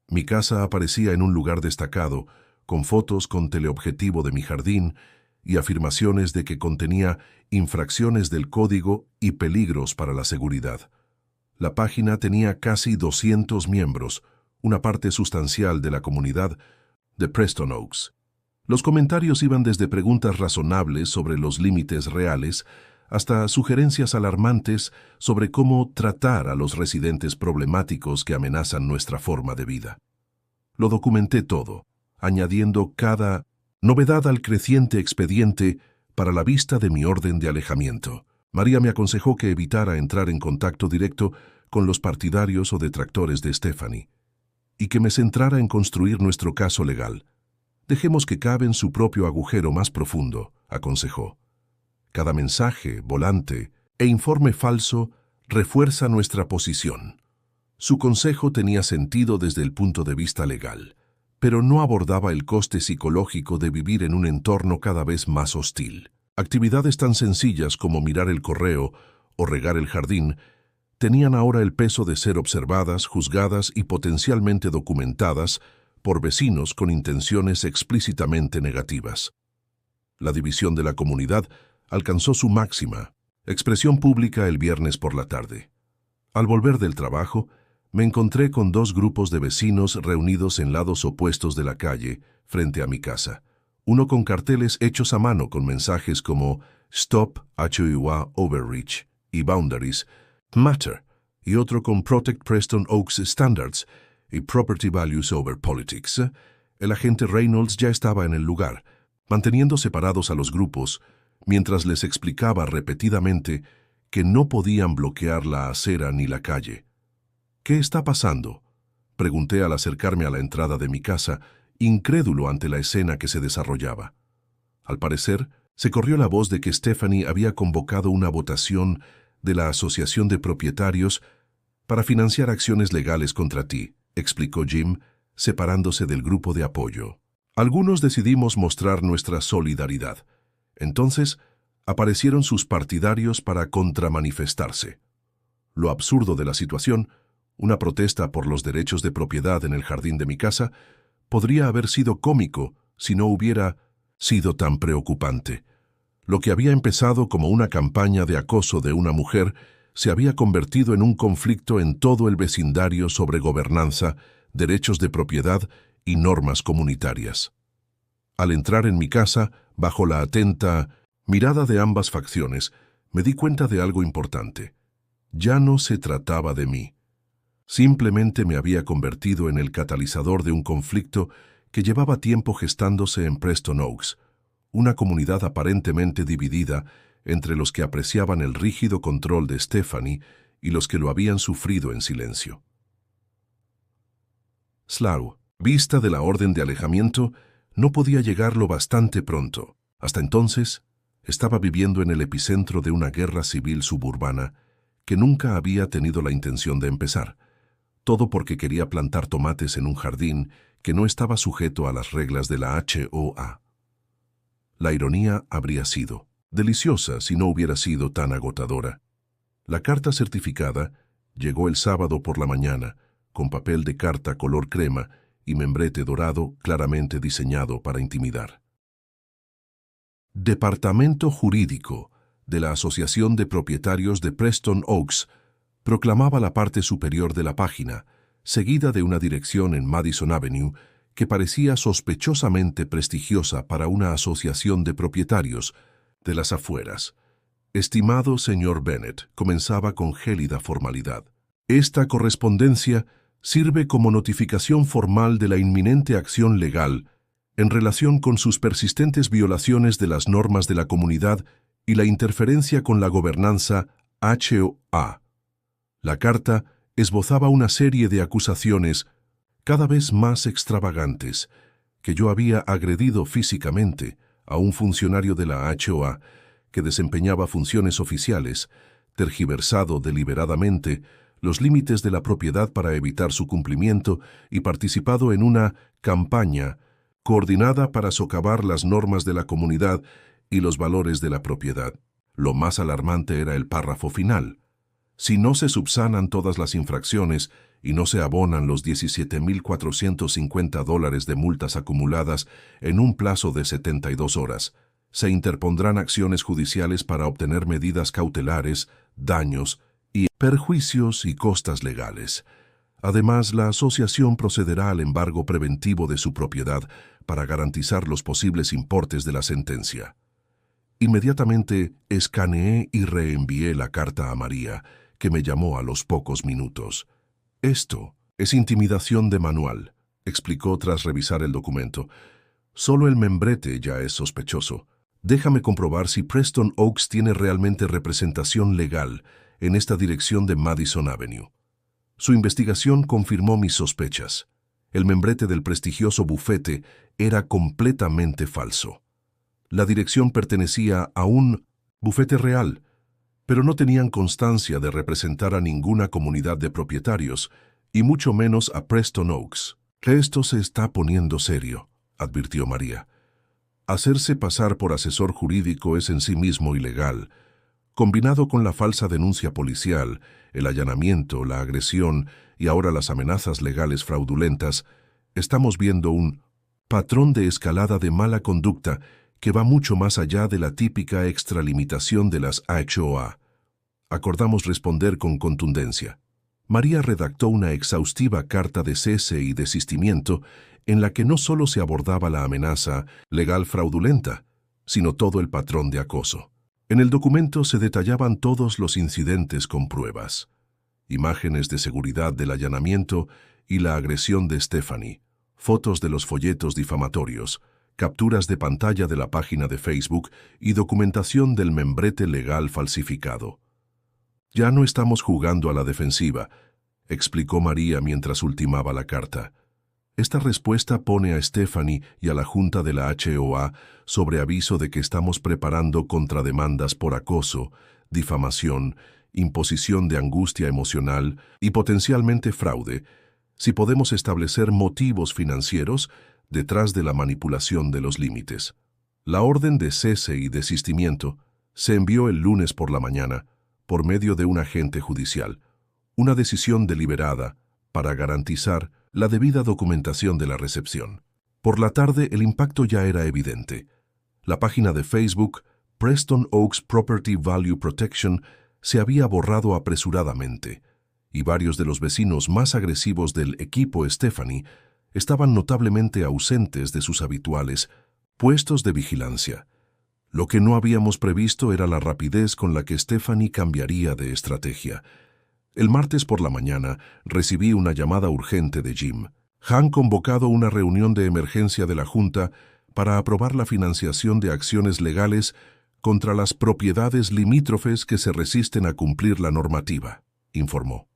Mi casa aparecía en un lugar destacado, con fotos con teleobjetivo de mi jardín y afirmaciones de que contenía infracciones del código y peligros para la seguridad. La página tenía casi 200 miembros, una parte sustancial de la comunidad de Preston Oaks. Los comentarios iban desde preguntas razonables sobre los límites reales hasta sugerencias alarmantes sobre cómo tratar a los residentes problemáticos que amenazan nuestra forma de vida. Lo documenté todo, añadiendo cada novedad al creciente expediente para la vista de mi orden de alejamiento. María me aconsejó que evitara entrar en contacto directo con los partidarios o detractores de Stephanie, y que me centrara en construir nuestro caso legal. Dejemos que cabe en su propio agujero más profundo, aconsejó. Cada mensaje, volante e informe falso refuerza nuestra posición. Su consejo tenía sentido desde el punto de vista legal, pero no abordaba el coste psicológico de vivir en un entorno cada vez más hostil. Actividades tan sencillas como mirar el correo o regar el jardín tenían ahora el peso de ser observadas, juzgadas y potencialmente documentadas por vecinos con intenciones explícitamente negativas. La división de la comunidad alcanzó su máxima expresión pública el viernes por la tarde. Al volver del trabajo, me encontré con 2 grupos de vecinos reunidos en lados opuestos de la calle, frente a mi casa. Uno con carteles hechos a mano con mensajes como Stop HUA Overreach y Boundaries Matter, y otro con Protect Preston Oaks Standards y Property Values Over Politics. El agente Reynolds ya estaba en el lugar, manteniendo separados a los grupos, mientras les explicaba repetidamente que no podían bloquear la acera ni la calle. ¿Qué está pasando?, pregunté al acercarme a la entrada de mi casa, incrédulo ante la escena que se desarrollaba. Al parecer, se corrió la voz de que Stephanie había convocado una votación de la Asociación de Propietarios para financiar acciones legales contra ti, explicó Jim, separándose del grupo de apoyo. Algunos decidimos mostrar nuestra solidaridad. Entonces, aparecieron sus partidarios para contramanifestarse. Lo absurdo de la situación, una protesta por los derechos de propiedad en el jardín de mi casa, podría haber sido cómico si no hubiera sido tan preocupante. Lo que había empezado como una campaña de acoso de una mujer se había convertido en un conflicto en todo el vecindario sobre gobernanza, derechos de propiedad y normas comunitarias. Al entrar en mi casa, bajo la atenta mirada de ambas facciones, me di cuenta de algo importante. Ya no se trataba de mí. Simplemente me había convertido en el catalizador de un conflicto que llevaba tiempo gestándose en Preston Oaks, una comunidad aparentemente dividida entre los que apreciaban el rígido control de Stephanie y los que lo habían sufrido en silencio. Slough, vista de la orden de alejamiento, no podía llegarlo bastante pronto. Hasta entonces, estaba viviendo en el epicentro de una guerra civil suburbana que nunca había tenido la intención de empezar, todo porque quería plantar tomates en un jardín que no estaba sujeto a las reglas de la HOA. La ironía habría sido deliciosa si no hubiera sido tan agotadora. La carta certificada llegó el sábado por la mañana, con papel de carta color crema y membrete dorado claramente diseñado para intimidar. Departamento Jurídico de la Asociación de Propietarios de Preston Oaks proclamaba la parte superior de la página, seguida de una dirección en Madison Avenue que parecía sospechosamente prestigiosa para una asociación de propietarios de las afueras. Estimado señor Bennett, comenzaba con gélida formalidad. Esta correspondencia sirve como notificación formal de la inminente acción legal en relación con sus persistentes violaciones de las normas de la comunidad y la interferencia con la gobernanza HOA. La carta esbozaba una serie de acusaciones cada vez más extravagantes, que yo había agredido físicamente a un funcionario de la HOA que desempeñaba funciones oficiales, tergiversado deliberadamente los límites de la propiedad para evitar su cumplimiento y participado en una campaña coordinada para socavar las normas de la comunidad y los valores de la propiedad. Lo más alarmante era el párrafo final. Si no se subsanan todas las infracciones y no se abonan los $17,450 de multas acumuladas en un plazo de 72 horas, se interpondrán acciones judiciales para obtener medidas cautelares, daños y perjuicios y costas legales. Además, la asociación procederá al embargo preventivo de su propiedad para garantizar los posibles importes de la sentencia. Inmediatamente escaneé y reenvié la carta a María, que me llamó a los pocos minutos. «Esto es intimidación de manual», explicó tras revisar el documento. «Solo el membrete ya es sospechoso. Déjame comprobar si Preston Oaks tiene realmente representación legal en esta dirección de Madison Avenue». Su investigación confirmó mis sospechas. El membrete del prestigioso bufete era completamente falso. La dirección pertenecía a un bufete real, pero no tenían constancia de representar a ninguna comunidad de propietarios, y mucho menos a Preston Oaks. «Esto se está poniendo serio», advirtió María. «Hacerse pasar por asesor jurídico es en sí mismo ilegal. Combinado con la falsa denuncia policial, el allanamiento, la agresión y ahora las amenazas legales fraudulentas, estamos viendo un patrón de escalada de mala conducta que va mucho más allá de la típica extralimitación de las HOA. Acordamos responder con contundencia». María redactó una exhaustiva carta de cese y desistimiento en la que no solo se abordaba la amenaza legal fraudulenta, sino todo el patrón de acoso. En el documento se detallaban todos los incidentes con pruebas, imágenes de seguridad del allanamiento y la agresión de Stephanie, fotos de los folletos difamatorios, capturas de pantalla de la página de Facebook y documentación del membrete legal falsificado. «Ya no estamos jugando a la defensiva», explicó María mientras ultimaba la carta. «Esta respuesta pone a Stephanie y a la Junta de la HOA sobre aviso de que estamos preparando contrademandas por acoso, difamación, imposición de angustia emocional y potencialmente fraude, si podemos establecer motivos financieros detrás de la manipulación de los límites». La orden de cese y desistimiento se envió el lunes por la mañana, por medio de un agente judicial, una decisión deliberada para garantizar la debida documentación de la recepción. Por la tarde el impacto ya era evidente. La página de Facebook, Preston Oaks Property Value Protection, se había borrado apresuradamente, y varios de los vecinos más agresivos del equipo Stephanie estaban notablemente ausentes de sus habituales puestos de vigilancia. Lo que no habíamos previsto era la rapidez con la que Stephanie cambiaría de estrategia. El martes por la mañana recibí una llamada urgente de Jim. Han convocado una reunión de emergencia de la Junta para aprobar la financiación de acciones legales contra las propiedades limítrofes que se resisten a cumplir la normativa, informó.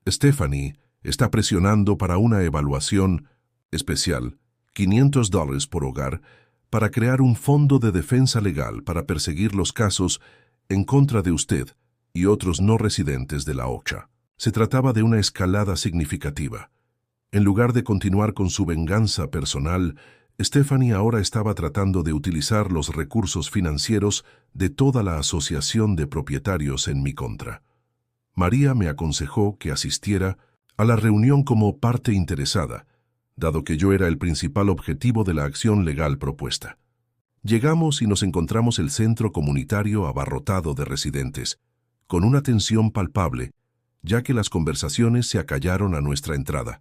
Stephanie está presionando para una evaluación especial, $500 por hogar, para crear un fondo de defensa legal para perseguir los casos en contra de usted y otros no residentes de la OCHA. Se trataba de una escalada significativa. En lugar de continuar con su venganza personal, Stephanie ahora estaba tratando de utilizar los recursos financieros de toda la asociación de propietarios en mi contra. María me aconsejó que asistiera a la reunión como parte interesada, dado que yo era el principal objetivo de la acción legal propuesta. Llegamos y nos encontramos el centro comunitario abarrotado de residentes, con una tensión palpable, ya que las conversaciones se acallaron a nuestra entrada.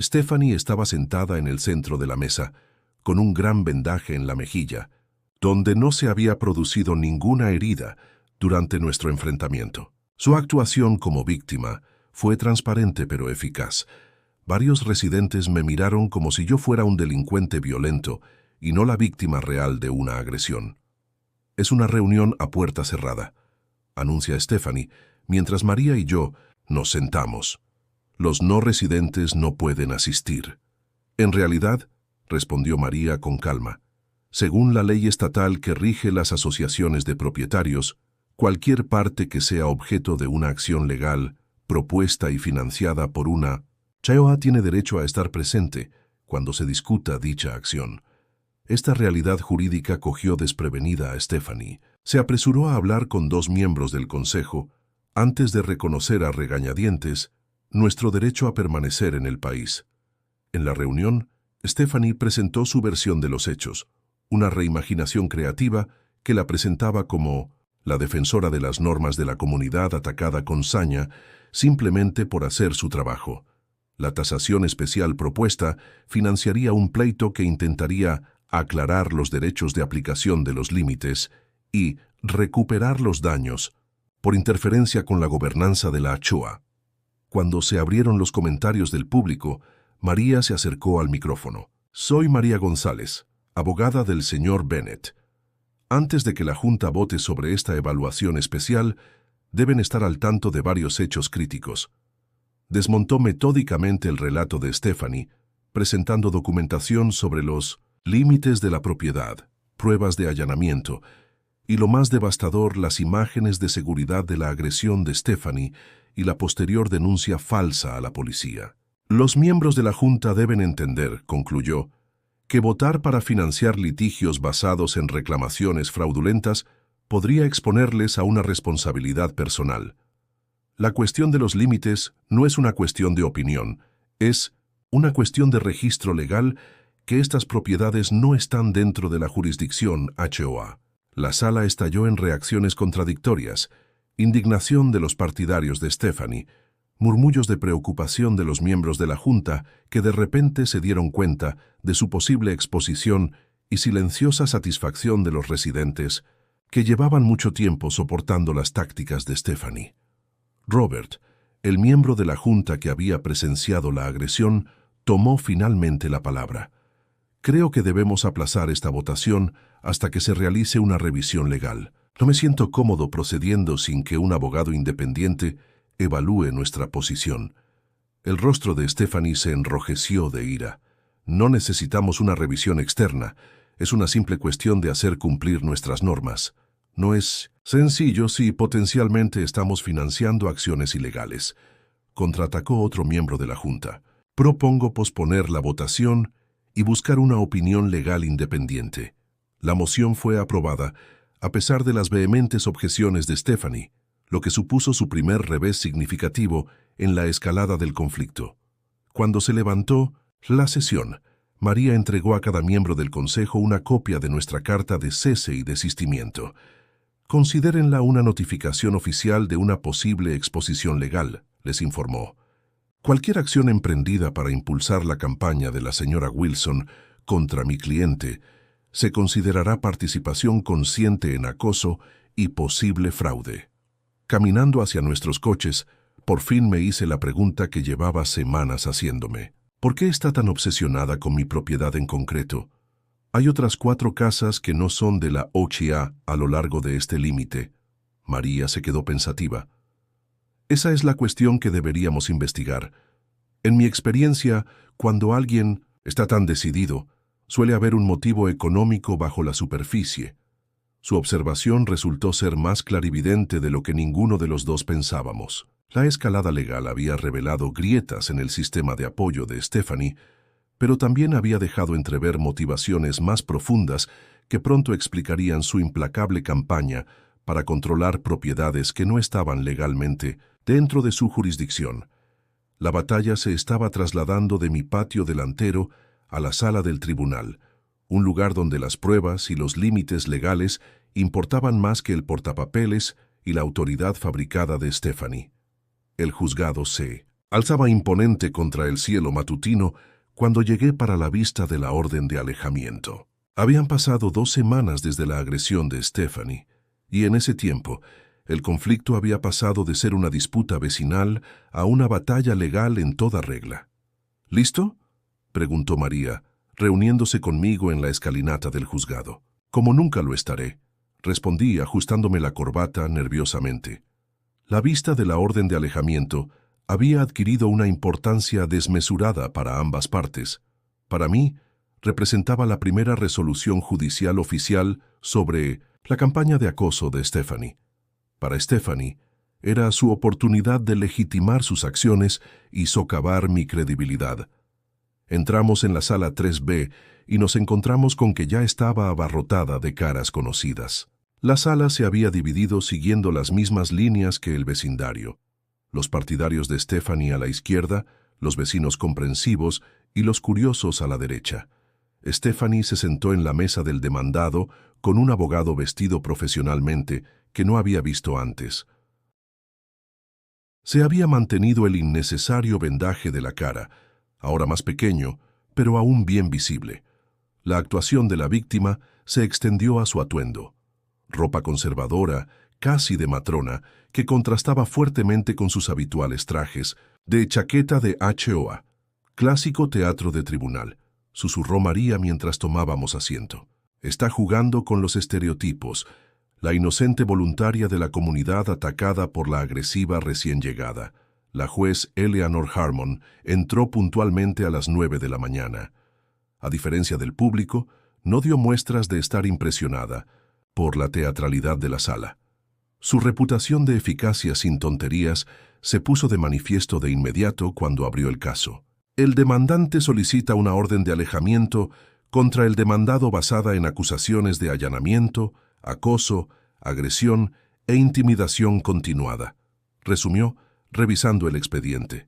Stephanie estaba sentada en el centro de la mesa, con un gran vendaje en la mejilla, donde no se había producido ninguna herida durante nuestro enfrentamiento. Su actuación como víctima fue transparente pero eficaz. Varios residentes me miraron como si yo fuera un delincuente violento y no la víctima real de una agresión. Es una reunión a puerta cerrada, anuncia Stephanie, mientras María y yo nos sentamos. Los no residentes no pueden asistir. En realidad, respondió María con calma, según la ley estatal que rige las asociaciones de propietarios, cualquier parte que sea objeto de una acción legal, propuesta y financiada por una CHOA tiene derecho a estar presente cuando se discuta dicha acción. Esta realidad jurídica cogió desprevenida a Stephanie. Se apresuró a hablar con 2 miembros del Consejo antes de reconocer a regañadientes nuestro derecho a permanecer en el país. En la reunión, Stephanie presentó su versión de los hechos, una reimaginación creativa que la presentaba como la defensora de las normas de la comunidad atacada con saña simplemente por hacer su trabajo. La tasación especial propuesta financiaría un pleito que intentaría aclarar los derechos de aplicación de los límites y recuperar los daños por interferencia con la gobernanza de la CHOA. Cuando se abrieron los comentarios del público, María se acercó al micrófono. Soy María González, abogada del señor Bennett. Antes de que la Junta vote sobre esta evaluación especial, deben estar al tanto de varios hechos críticos. Desmontó metódicamente el relato de Stephanie, presentando documentación sobre los límites de la propiedad, pruebas de allanamiento y, lo más devastador, las imágenes de seguridad de la agresión de Stephanie y la posterior denuncia falsa a la policía. Los miembros de la Junta deben entender, concluyó, que votar para financiar litigios basados en reclamaciones fraudulentas podría exponerles a una responsabilidad personal. La cuestión de los límites no es una cuestión de opinión, es una cuestión de registro legal que estas propiedades no están dentro de la jurisdicción HOA. La sala estalló en reacciones contradictorias, indignación de los partidarios de Stephanie, murmullos de preocupación de los miembros de la Junta que de repente se dieron cuenta de su posible exposición y silenciosa satisfacción de los residentes que llevaban mucho tiempo soportando las tácticas de Stephanie. Robert, el miembro de la Junta que había presenciado la agresión, tomó finalmente la palabra. Creo que debemos aplazar esta votación hasta que se realice una revisión legal. No me siento cómodo procediendo sin que un abogado independiente evalúe nuestra posición. El rostro de Stephanie se enrojeció de ira. No necesitamos una revisión externa. Es una simple cuestión de hacer cumplir nuestras normas. No es sencillo si potencialmente estamos financiando acciones ilegales, contraatacó otro miembro de la Junta. Propongo posponer la votación y buscar una opinión legal independiente. La moción fue aprobada a pesar de las vehementes objeciones de Stephanie, lo que supuso su primer revés significativo en la escalada del conflicto. Cuando se levantó la sesión, María entregó a cada miembro del Consejo una copia de nuestra carta de cese y desistimiento. Considérenla una notificación oficial de una posible exposición legal, les informó. Cualquier acción emprendida para impulsar la campaña de la señora Wilson contra mi cliente se considerará participación consciente en acoso y posible fraude. Caminando hacia nuestros coches, por fin me hice la pregunta que llevaba semanas haciéndome. ¿Por qué está tan obsesionada con mi propiedad en concreto? Hay otras 4 casas que no son de la OCHA a lo largo de este límite. María se quedó pensativa. Esa es la cuestión que deberíamos investigar. En mi experiencia, cuando alguien está tan decidido, suele haber un motivo económico bajo la superficie. Su observación resultó ser más clarividente de lo que ninguno de los dos pensábamos. La escalada legal había revelado grietas en el sistema de apoyo de Stephanie, pero también había dejado entrever motivaciones más profundas que pronto explicarían su implacable campaña para controlar propiedades que no estaban legalmente dentro de su jurisdicción. La batalla se estaba trasladando de mi patio delantero a la sala del tribunal, un lugar donde las pruebas y los límites legales importaban más que el portapapeles y la autoridad fabricada de Stephanie. El juzgado se alzaba imponente contra el cielo matutino cuando llegué para la vista de la orden de alejamiento. Habían pasado 2 semanas desde la agresión de Stephanie, y en ese tiempo el conflicto había pasado de ser una disputa vecinal a una batalla legal en toda regla. ¿Listo?, preguntó María, reuniéndose conmigo en la escalinata del juzgado. Como nunca lo estaré, respondí ajustándome la corbata nerviosamente. La vista de la orden de alejamiento había adquirido una importancia desmesurada para ambas partes. Para mí, representaba la primera resolución judicial oficial sobre la campaña de acoso de Stephanie. Para Stephanie, era su oportunidad de legitimar sus acciones y socavar mi credibilidad. Entramos en la sala 3B y nos encontramos con que ya estaba abarrotada de caras conocidas. La sala se había dividido siguiendo las mismas líneas que el vecindario. Los partidarios de Stephanie a la izquierda, los vecinos comprensivos y los curiosos a la derecha. Stephanie se sentó en la mesa del demandado con un abogado vestido profesionalmente que no había visto antes. Se había mantenido el innecesario vendaje de la cara, ahora más pequeño, pero aún bien visible. La actuación de la víctima se extendió a su atuendo. Ropa conservadora, casi de matrona, que contrastaba fuertemente con sus habituales trajes, de chaqueta de HOA, clásico teatro de tribunal, susurró María mientras tomábamos asiento. Está jugando con los estereotipos, la inocente voluntaria de la comunidad atacada por la agresiva recién llegada. La juez Eleanor Harmon entró puntualmente a las 9 de la mañana. A diferencia del público, no dio muestras de estar impresionada por la teatralidad de la sala. Su reputación de eficacia sin tonterías se puso de manifiesto de inmediato cuando abrió el caso. El demandante solicita una orden de alejamiento contra el demandado basada en acusaciones de allanamiento, acoso, agresión e intimidación continuada, resumió, revisando el expediente.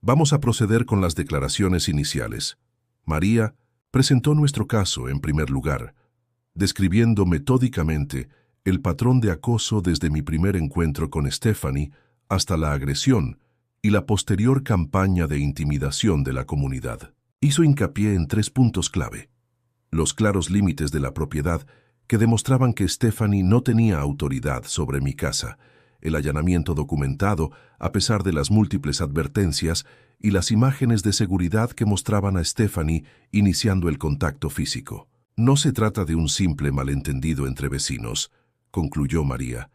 Vamos a proceder con las declaraciones iniciales. María presentó nuestro caso en primer lugar, describiendo metódicamente el patrón de acoso desde mi primer encuentro con Stephanie hasta la agresión y la posterior campaña de intimidación de la comunidad. Hizo hincapié en 3 puntos clave: los claros límites de la propiedad que demostraban que Stephanie no tenía autoridad sobre mi casa, el allanamiento documentado a pesar de las múltiples advertencias y las imágenes de seguridad que mostraban a Stephanie iniciando el contacto físico. No se trata de un simple malentendido entre vecinos, concluyó María.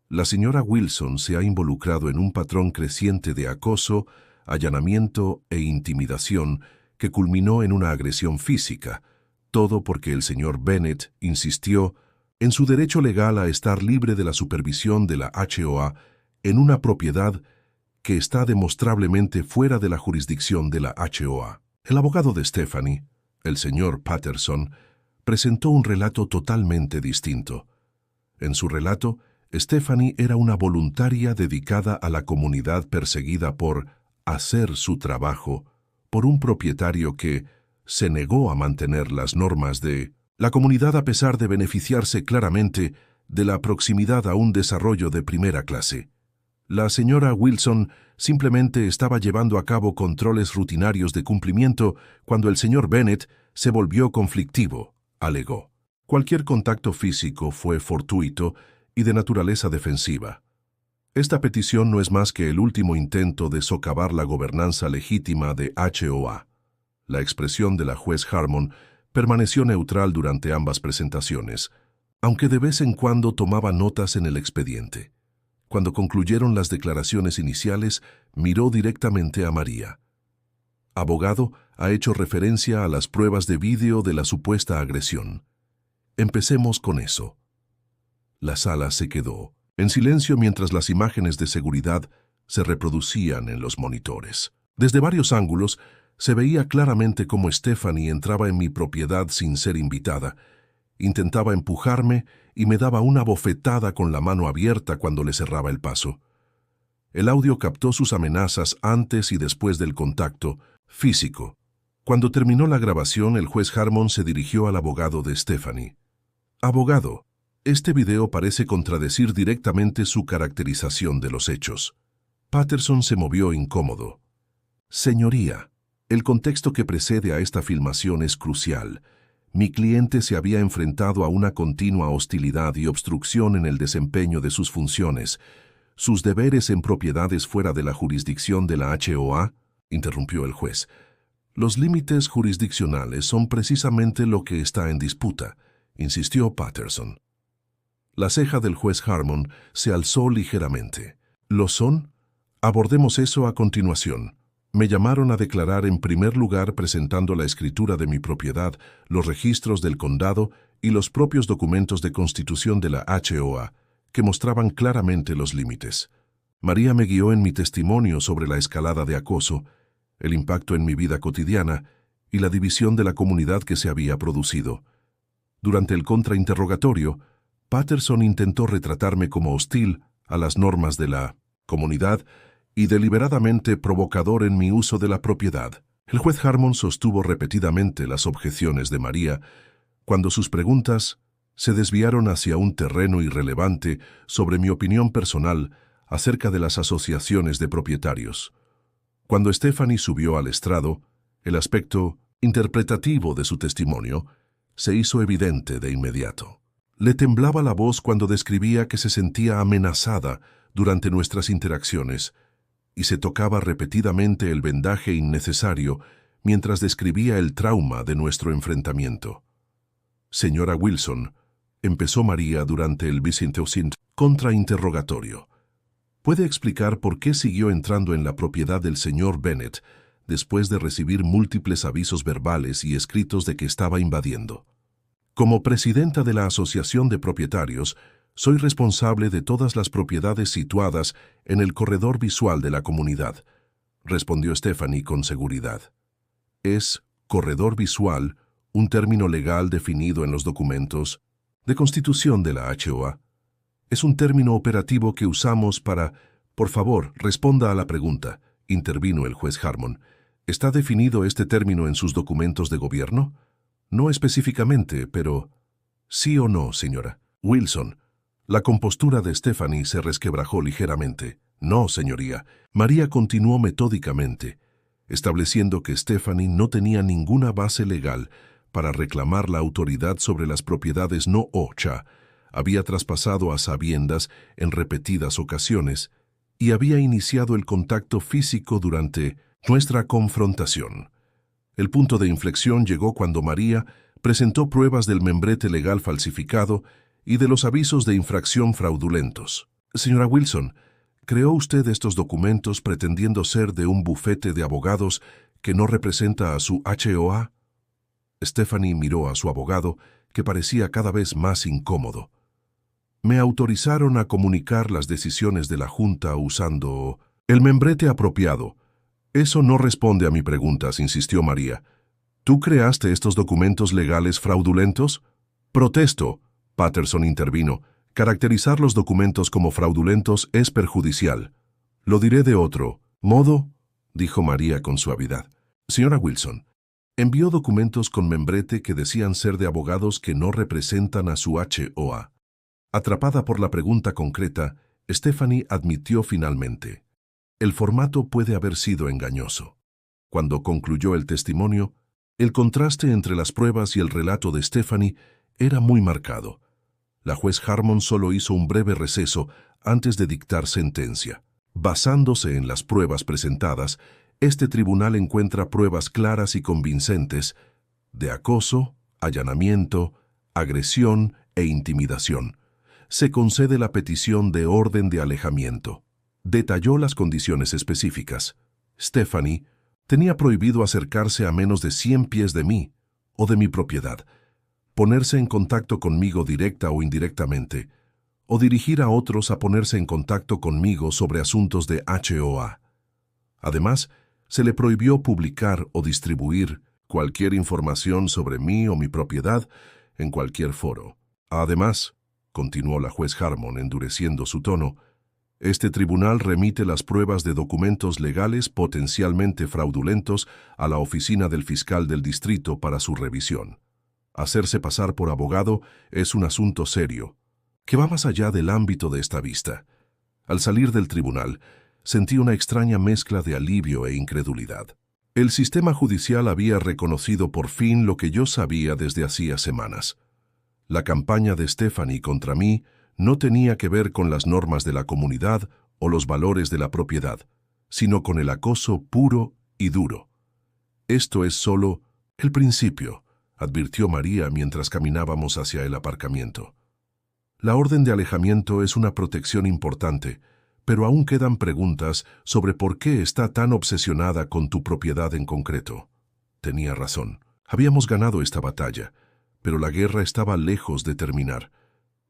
La señora Wilson se ha involucrado en un patrón creciente de acoso, allanamiento e intimidación que culminó en una agresión física, todo porque el señor Bennett insistió en su derecho legal a estar libre de la supervisión de la HOA en una propiedad que está demostrablemente fuera de la jurisdicción de la HOA. El abogado de Stephanie, el señor Patterson, presentó un relato totalmente distinto. En su relato, Stephanie era una voluntaria dedicada a la comunidad perseguida por hacer su trabajo por un propietario que se negó a mantener las normas de la comunidad a pesar de beneficiarse claramente de la proximidad a un desarrollo de primera clase. La señora Wilson simplemente estaba llevando a cabo controles rutinarios de cumplimiento cuando el señor Bennett se volvió conflictivo, alegó. Cualquier contacto físico fue fortuito y de naturaleza defensiva. Esta petición no es más que el último intento de socavar la gobernanza legítima de HOA. La expresión de la juez Harmon permaneció neutral durante ambas presentaciones, aunque de vez en cuando tomaba notas en el expediente. Cuando concluyeron las declaraciones iniciales, miró directamente a María. Abogado, ha hecho referencia a las pruebas de vídeo de la supuesta agresión. Empecemos con eso. La sala se quedó en silencio mientras las imágenes de seguridad se reproducían en los monitores. Desde varios ángulos, se veía claramente cómo Stephanie entraba en mi propiedad sin ser invitada. Intentaba empujarme y me daba una bofetada con la mano abierta cuando le cerraba el paso. El audio captó sus amenazas antes y después del contacto físico. Cuando terminó la grabación, el juez Harmon se dirigió al abogado de Stephanie. Abogado, este video parece contradecir directamente su caracterización de los hechos. Patterson se movió incómodo. Señoría, el contexto que precede a esta filmación es crucial. Mi cliente se había enfrentado a una continua hostilidad y obstrucción en el desempeño de sus funciones. ¿Sus deberes en propiedades fuera de la jurisdicción de la HOA? Interrumpió el juez. Los límites jurisdiccionales son precisamente lo que está en disputa, insistió Patterson. La ceja del juez Harmon se alzó ligeramente. ¿Lo son? Abordemos eso a continuación. Me llamaron a declarar en primer lugar presentando la escritura de mi propiedad, los registros del condado y los propios documentos de constitución de la HOA, que mostraban claramente los límites. María me guió en mi testimonio sobre la escalada de acoso, el impacto en mi vida cotidiana y la división de la comunidad que se había producido. Durante el contrainterrogatorio, Patterson intentó retratarme como hostil a las normas de la comunidad y deliberadamente provocador en mi uso de la propiedad. El juez Harmon sostuvo repetidamente las objeciones de María cuando sus preguntas se desviaron hacia un terreno irrelevante sobre mi opinión personal acerca de las asociaciones de propietarios. Cuando Stephanie subió al estrado, el aspecto interpretativo de su testimonio se hizo evidente de inmediato. Le temblaba la voz cuando describía que se sentía amenazada durante nuestras interacciones y se tocaba repetidamente el vendaje innecesario mientras describía el trauma de nuestro enfrentamiento. Señora Wilson, empezó María durante el Vicentosint contrainterrogatorio. ¿Puede explicar por qué siguió entrando en la propiedad del señor Bennett después de recibir múltiples avisos verbales y escritos de que estaba invadiendo? Como presidenta de la Asociación de Propietarios, soy responsable de todas las propiedades situadas en el corredor visual de la comunidad, respondió Stephanie con seguridad. ¿Es corredor visual un término legal definido en los documentos de constitución de la HOA? Es un término operativo que usamos para... Por favor, responda a la pregunta, intervino el juez Harmon. ¿Está definido este término en sus documentos de gobierno? No específicamente, pero... ¿Sí o no, señora? Wilson. La compostura de Stephanie se resquebrajó ligeramente. No, señoría. María continuó metódicamente, estableciendo que Stephanie no tenía ninguna base legal para reclamar la autoridad sobre las propiedades no OCHA, había traspasado a sabiendas en repetidas ocasiones y había iniciado el contacto físico durante nuestra confrontación. El punto de inflexión llegó cuando María presentó pruebas del membrete legal falsificado y de los avisos de infracción fraudulentos. Señora Wilson, ¿creó usted estos documentos pretendiendo ser de un bufete de abogados que no representa a su HOA? Stephanie miró a su abogado, que parecía cada vez más incómodo. Me autorizaron a comunicar las decisiones de la Junta usando el membrete apropiado. Eso no responde a mi pregunta, insistió María. ¿Tú creaste estos documentos legales fraudulentos? Protesto, Patterson intervino. Caracterizar los documentos como fraudulentos es perjudicial. Lo diré de otro modo, dijo María con suavidad. Señora Wilson, envió documentos con membrete que decían ser de abogados que no representan a su HOA. Atrapada por la pregunta concreta, Stephanie admitió finalmente. El formato puede haber sido engañoso. Cuando concluyó el testimonio, El contraste entre las pruebas y el relato de Stephanie era muy marcado. La juez Harmon solo hizo un breve receso antes de dictar sentencia. Basándose en las pruebas presentadas, este tribunal encuentra pruebas claras y convincentes de acoso, allanamiento, agresión e intimidación. Se concede la petición de orden de alejamiento. Detalló las condiciones específicas. Stephanie tenía prohibido acercarse a menos de 100 pies de mí o de mi propiedad, ponerse en contacto conmigo directa o indirectamente, o dirigir a otros a ponerse en contacto conmigo sobre asuntos de HOA. Además, se le prohibió publicar o distribuir cualquier información sobre mí o mi propiedad en cualquier foro. Además, continuó la juez Harmon endureciendo su tono, este tribunal remite las pruebas de documentos legales potencialmente fraudulentos a la oficina del fiscal del distrito para su revisión. Hacerse pasar por abogado es un asunto serio, que va más allá del ámbito de esta vista. Al salir del tribunal, sentí una extraña mezcla de alivio e incredulidad. El sistema judicial había reconocido por fin lo que yo sabía desde hacía semanas. La campaña de Stephanie contra mí no tenía que ver con las normas de la comunidad o los valores de la propiedad, sino con el acoso puro y duro. Esto es solo el principio, advirtió María mientras caminábamos hacia el aparcamiento. La orden de alejamiento es una protección importante, pero aún quedan preguntas sobre por qué está tan obsesionada con tu propiedad en concreto. Tenía razón. Habíamos ganado esta batalla, pero la guerra estaba lejos de terminar.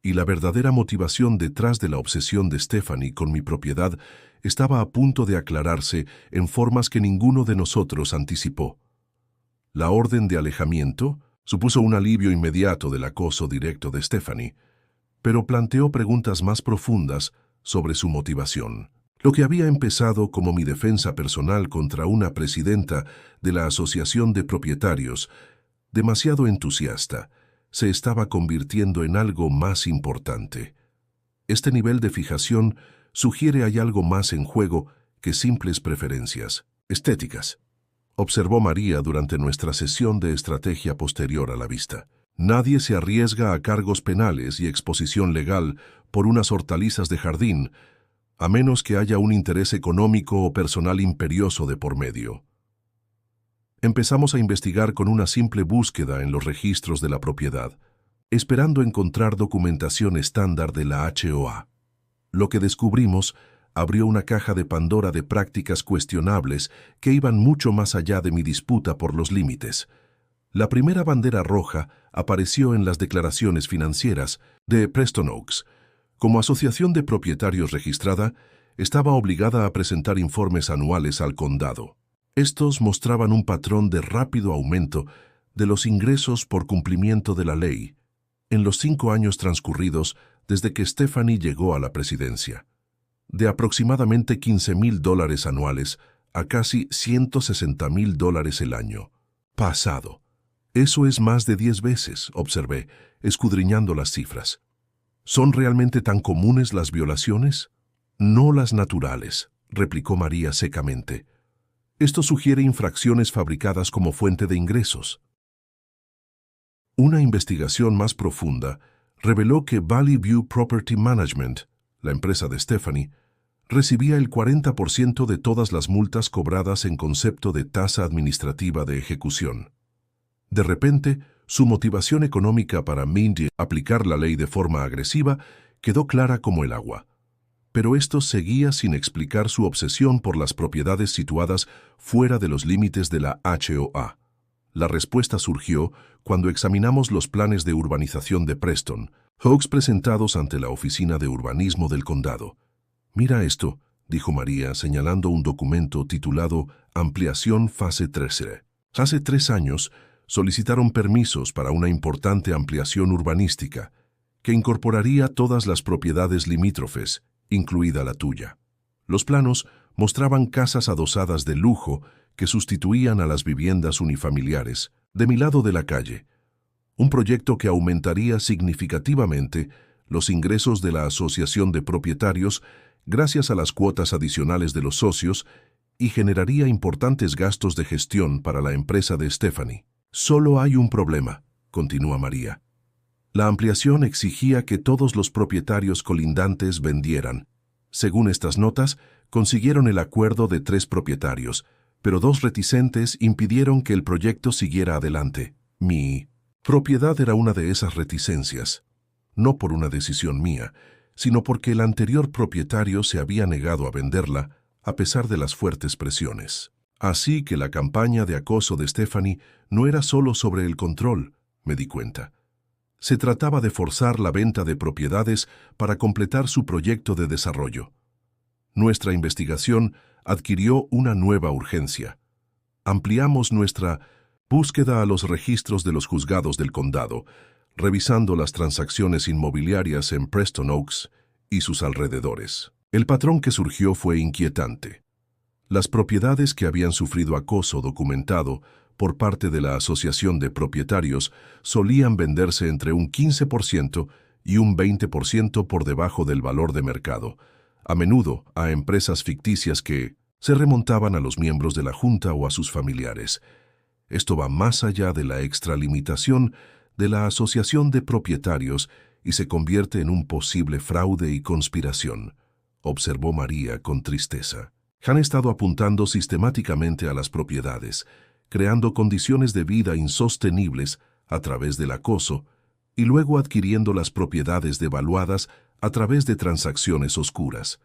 Y la verdadera motivación detrás de la obsesión de Stephanie con mi propiedad estaba a punto de aclararse en formas que ninguno de nosotros anticipó. La orden de alejamiento supuso un alivio inmediato del acoso directo de Stephanie, pero planteó preguntas más profundas sobre su motivación. Lo que había empezado como mi defensa personal contra una presidenta de la Asociación de Propietarios, demasiado entusiasta, se estaba convirtiendo en algo más importante. Este nivel de fijación sugiere hay algo más en juego que simples preferencias estéticas, observó María durante nuestra sesión de estrategia posterior a la vista. Nadie se arriesga a cargos penales y exposición legal por unas hortalizas de jardín, a menos que haya un interés económico o personal imperioso de por medio. Empezamos a investigar con una simple búsqueda en los registros de la propiedad, esperando encontrar documentación estándar de la HOA. Lo que descubrimos abrió una caja de Pandora de prácticas cuestionables que iban mucho más allá de mi disputa por los límites. La primera bandera roja apareció en las declaraciones financieras de Preston Oaks. Como asociación de propietarios registrada, estaba obligada a presentar informes anuales al condado. Estos mostraban un patrón de rápido aumento de los ingresos por cumplimiento de la ley en los 5 años transcurridos desde que Stephanie llegó a la presidencia, de aproximadamente $15,000 anuales a casi $160,000 el año. Pasado. Eso es más de 10 veces, observé, escudriñando las cifras. ¿Son realmente tan comunes las violaciones? No las naturales, replicó María secamente. Esto sugiere infracciones fabricadas como fuente de ingresos. Una investigación más profunda reveló que Valley View Property Management, la empresa de Stephanie, recibía el 40% de todas las multas cobradas en concepto de tasa administrativa de ejecución. De repente, su motivación económica para Mindy aplicar la ley de forma agresiva quedó clara como el agua. Pero esto seguía sin explicar su obsesión por las propiedades situadas fuera de los límites de la HOA. La respuesta surgió cuando examinamos los planes de urbanización de Preston, Oaks presentados ante la Oficina de Urbanismo del Condado. «Mira esto», dijo María, señalando un documento titulado Ampliación Fase 13. Hace 3 años solicitaron permisos para una importante ampliación urbanística que incorporaría todas las propiedades limítrofes, incluida la tuya. Los planos mostraban casas adosadas de lujo que sustituían a las viviendas unifamiliares, de mi lado de la calle. Un proyecto que aumentaría significativamente los ingresos de la Asociación de Propietarios gracias a las cuotas adicionales de los socios y generaría importantes gastos de gestión para la empresa de Stephanie. Solo hay un problema, continúa María. La ampliación exigía que todos los propietarios colindantes vendieran. Según estas notas, consiguieron el acuerdo de 3 propietarios, pero 2 reticentes impidieron que el proyecto siguiera adelante. Mi propiedad era una de esas reticencias, no por una decisión mía, sino porque el anterior propietario se había negado a venderla a pesar de las fuertes presiones. Así que la campaña de acoso de Stephanie no era solo sobre el control, me di cuenta. Se trataba de forzar la venta de propiedades para completar su proyecto de desarrollo. Nuestra investigación adquirió una nueva urgencia. Ampliamos nuestra búsqueda a los registros de los juzgados del condado, revisando las transacciones inmobiliarias en Preston Oaks y sus alrededores. El patrón que surgió fue inquietante. Las propiedades que habían sufrido acoso documentado por parte de la Asociación de Propietarios solían venderse entre un 15% y un 20% por debajo del valor de mercado, a menudo a empresas ficticias que se remontaban a los miembros de la Junta o a sus familiares. Esto va más allá de la extralimitación de la Asociación de Propietarios y se convierte en un posible fraude y conspiración, observó María con tristeza. Han estado apuntando sistemáticamente a las propiedades, creando condiciones de vida insostenibles a través del acoso y luego adquiriendo las propiedades devaluadas a través de transacciones oscuras.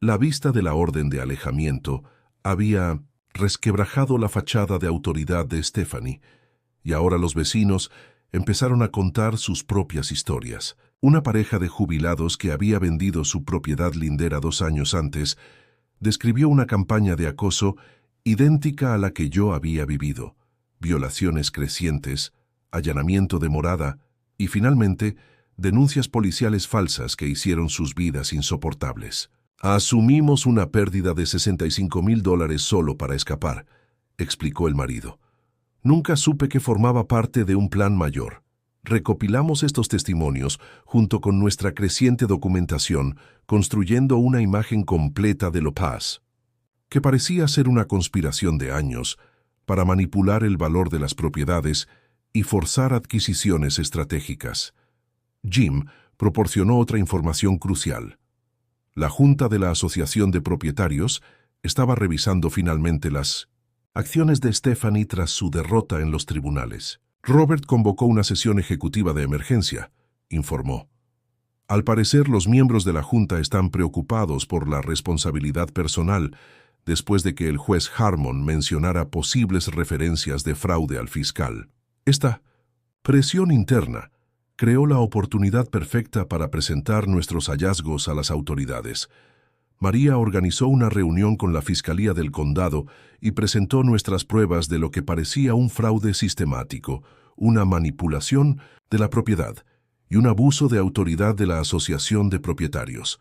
La vista de la orden de alejamiento había resquebrajado la fachada de autoridad de Stephanie, y ahora los vecinos empezaron a contar sus propias historias. Una pareja de jubilados que había vendido su propiedad lindera 2 años antes describió una campaña de acoso idéntica a la que yo había vivido: violaciones crecientes, allanamiento de morada y, finalmente, denuncias policiales falsas que hicieron sus vidas insoportables. «Asumimos una pérdida de $65,000 solo para escapar», explicó el marido. «Nunca supe que formaba parte de un plan mayor. Recopilamos estos testimonios junto con nuestra creciente documentación, construyendo una imagen completa de Lopaz, que parecía ser una conspiración de años para manipular el valor de las propiedades y forzar adquisiciones estratégicas». Jim proporcionó otra información crucial. La Junta de la Asociación de Propietarios estaba revisando finalmente las acciones de Stephanie tras su derrota en los tribunales. «Robert convocó una sesión ejecutiva de emergencia», informó. «Al parecer, los miembros de la Junta están preocupados por la responsabilidad personal después de que el juez Harmon mencionara posibles referencias de fraude al fiscal. Esta presión interna creó la oportunidad perfecta para presentar nuestros hallazgos a las autoridades. María organizó una reunión con la Fiscalía del Condado y presentó nuestras pruebas de lo que parecía un fraude sistemático, una manipulación de la propiedad y un abuso de autoridad de la Asociación de Propietarios.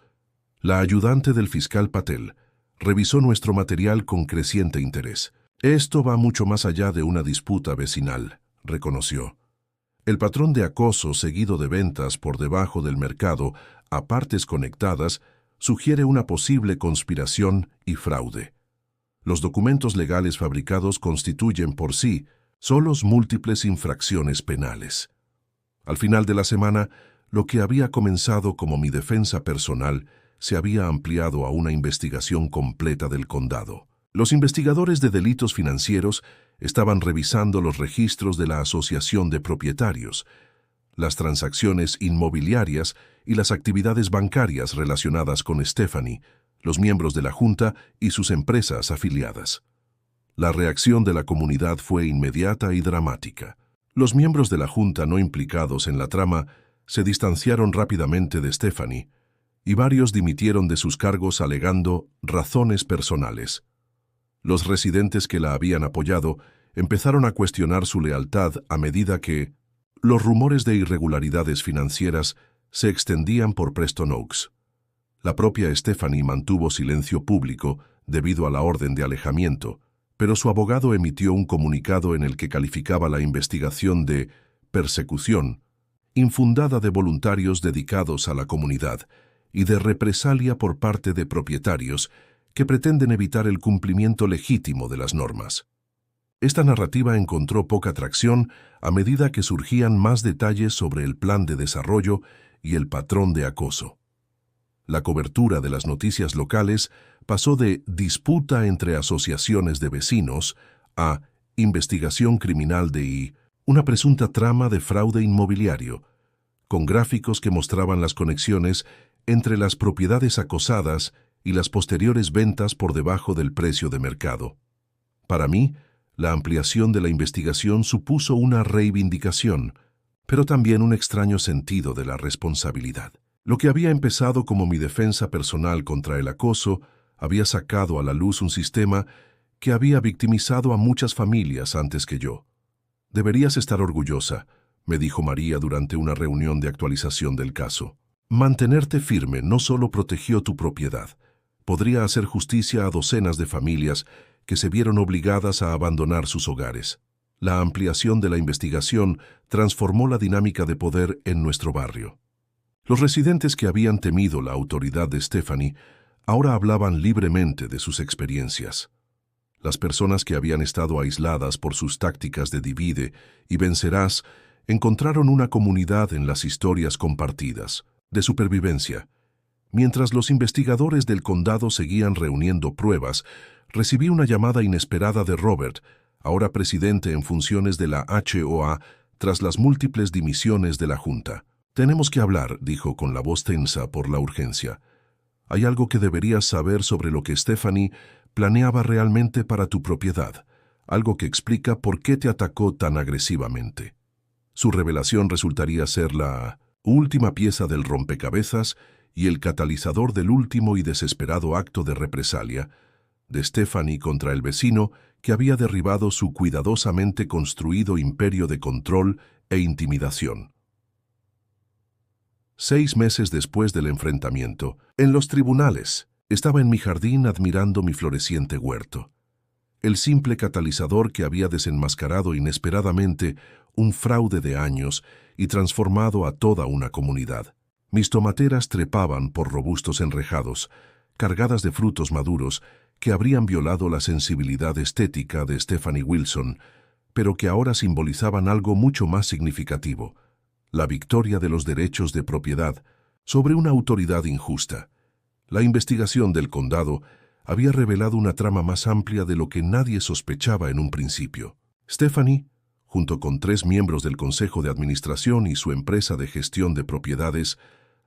La ayudante del fiscal Patel revisó nuestro material con creciente interés. «Esto va mucho más allá de una disputa vecinal», reconoció. «El patrón de acoso seguido de ventas por debajo del mercado a partes conectadas sugiere una posible conspiración y fraude. Los documentos legales fabricados constituyen por sí solos múltiples infracciones penales». Al final de la semana, lo que había comenzado como mi defensa personal se había ampliado a una investigación completa del condado. Los investigadores de delitos financieros estaban revisando los registros de la Asociación de Propietarios, las transacciones inmobiliarias y las actividades bancarias relacionadas con Stephanie, los miembros de la Junta y sus empresas afiliadas. La reacción de la comunidad fue inmediata y dramática. Los miembros de la Junta no implicados en la trama se distanciaron rápidamente de Stephanie, y varios dimitieron de sus cargos alegando razones personales. Los residentes que la habían apoyado empezaron a cuestionar su lealtad a medida que los rumores de irregularidades financieras se extendían por Preston Oaks. La propia Stephanie mantuvo silencio público debido a la orden de alejamiento, pero su abogado emitió un comunicado en el que calificaba la investigación de persecución infundada de voluntarios dedicados a la comunidad y de represalia por parte de propietarios que pretenden evitar el cumplimiento legítimo de las normas. Esta narrativa encontró poca tracción a medida que surgían más detalles sobre el plan de desarrollo y el patrón de acoso. La cobertura de las noticias locales pasó de disputa entre asociaciones de vecinos a investigación criminal de una presunta trama de fraude inmobiliario, con gráficos que mostraban las conexiones entre las propiedades acosadas y las posteriores ventas por debajo del precio de mercado. Para mí, la ampliación de la investigación supuso una reivindicación, pero también un extraño sentido de la responsabilidad. Lo que había empezado como mi defensa personal contra el acoso había sacado a la luz un sistema que había victimizado a muchas familias antes que yo. «Deberías estar orgullosa», me dijo María durante una reunión de actualización del caso. «Mantenerte firme no solo protegió tu propiedad, podría hacer justicia a docenas de familias que se vieron obligadas a abandonar sus hogares. La ampliación de la investigación transformó la dinámica de poder en nuestro barrio». Los residentes que habían temido la autoridad de Stephanie ahora hablaban libremente de sus experiencias. Las personas que habían estado aisladas por sus tácticas de divide y vencerás encontraron una comunidad en las historias compartidas, de supervivencia. Mientras los investigadores del condado seguían reuniendo pruebas, recibí una llamada inesperada de Robert, ahora presidente en funciones de la HOA, tras las múltiples dimisiones de la Junta. «Tenemos que hablar», dijo con la voz tensa por la urgencia. «Hay algo que deberías saber sobre lo que Stephanie planeaba realmente para tu propiedad, algo que explica por qué te atacó tan agresivamente». Su revelación resultaría ser la última pieza del rompecabezas y el catalizador del último y desesperado acto de represalia de Stephanie contra el vecino que había derribado su cuidadosamente construido imperio de control e intimidación. 6 meses después del enfrentamiento, en los tribunales, estaba en mi jardín admirando mi floreciente huerto. El simple catalizador que había desenmascarado inesperadamente un fraude de años y transformado a toda una comunidad. Mis tomateras trepaban por robustos enrejados, cargadas de frutos maduros que habrían violado la sensibilidad estética de Stephanie Wilson, pero que ahora simbolizaban algo mucho más significativo: la victoria de los derechos de propiedad sobre una autoridad injusta. La investigación del condado había revelado una trama más amplia de lo que nadie sospechaba en un principio. Stephanie, junto con 3 miembros del Consejo de Administración y su empresa de gestión de propiedades,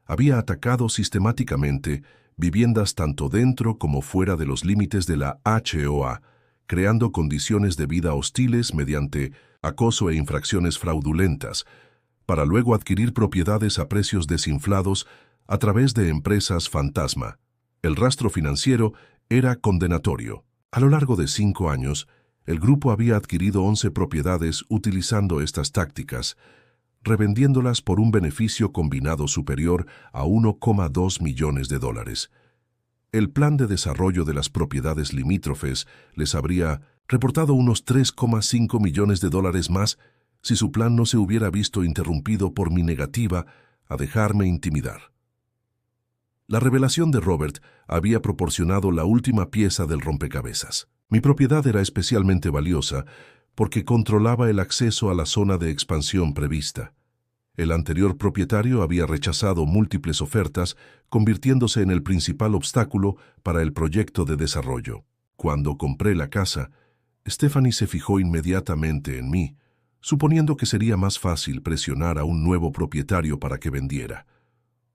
había atacado sistemáticamente viviendas tanto dentro como fuera de los límites de la HOA, creando condiciones de vida hostiles mediante acoso e infracciones fraudulentas, para luego adquirir propiedades a precios desinflados a través de empresas fantasma. El rastro financiero era condenatorio. A lo largo de 5 años, el grupo había adquirido 11 propiedades utilizando estas tácticas, revendiéndolas por un beneficio combinado superior a $1,2 millones. El plan de desarrollo de las propiedades limítrofes les habría reportado unos $3,5 millones más si su plan no se hubiera visto interrumpido por mi negativa a dejarme intimidar. La revelación de Robert había proporcionado la última pieza del rompecabezas. Mi propiedad era especialmente valiosa porque controlaba el acceso a la zona de expansión prevista. El anterior propietario había rechazado múltiples ofertas, convirtiéndose en el principal obstáculo para el proyecto de desarrollo. Cuando compré la casa, Stephanie se fijó inmediatamente en mí, suponiendo que sería más fácil presionar a un nuevo propietario para que vendiera.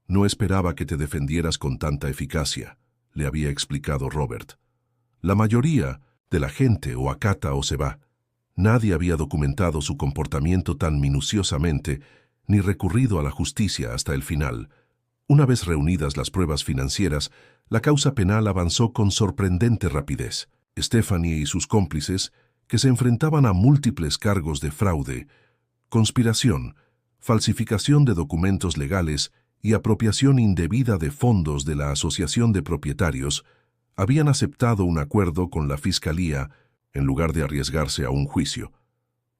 «No esperaba que te defendieras con tanta eficacia», le había explicado Robert. «La mayoría de la gente o acata o se va. Nadie había documentado su comportamiento tan minuciosamente ni recurrido a la justicia hasta el final. Una vez reunidas las pruebas financieras, la causa penal avanzó con sorprendente rapidez. Stephanie y sus cómplices, que se enfrentaban a múltiples cargos de fraude, conspiración, falsificación de documentos legales y apropiación indebida de fondos de la Asociación de Propietarios, habían aceptado un acuerdo con la Fiscalía en lugar de arriesgarse a un juicio.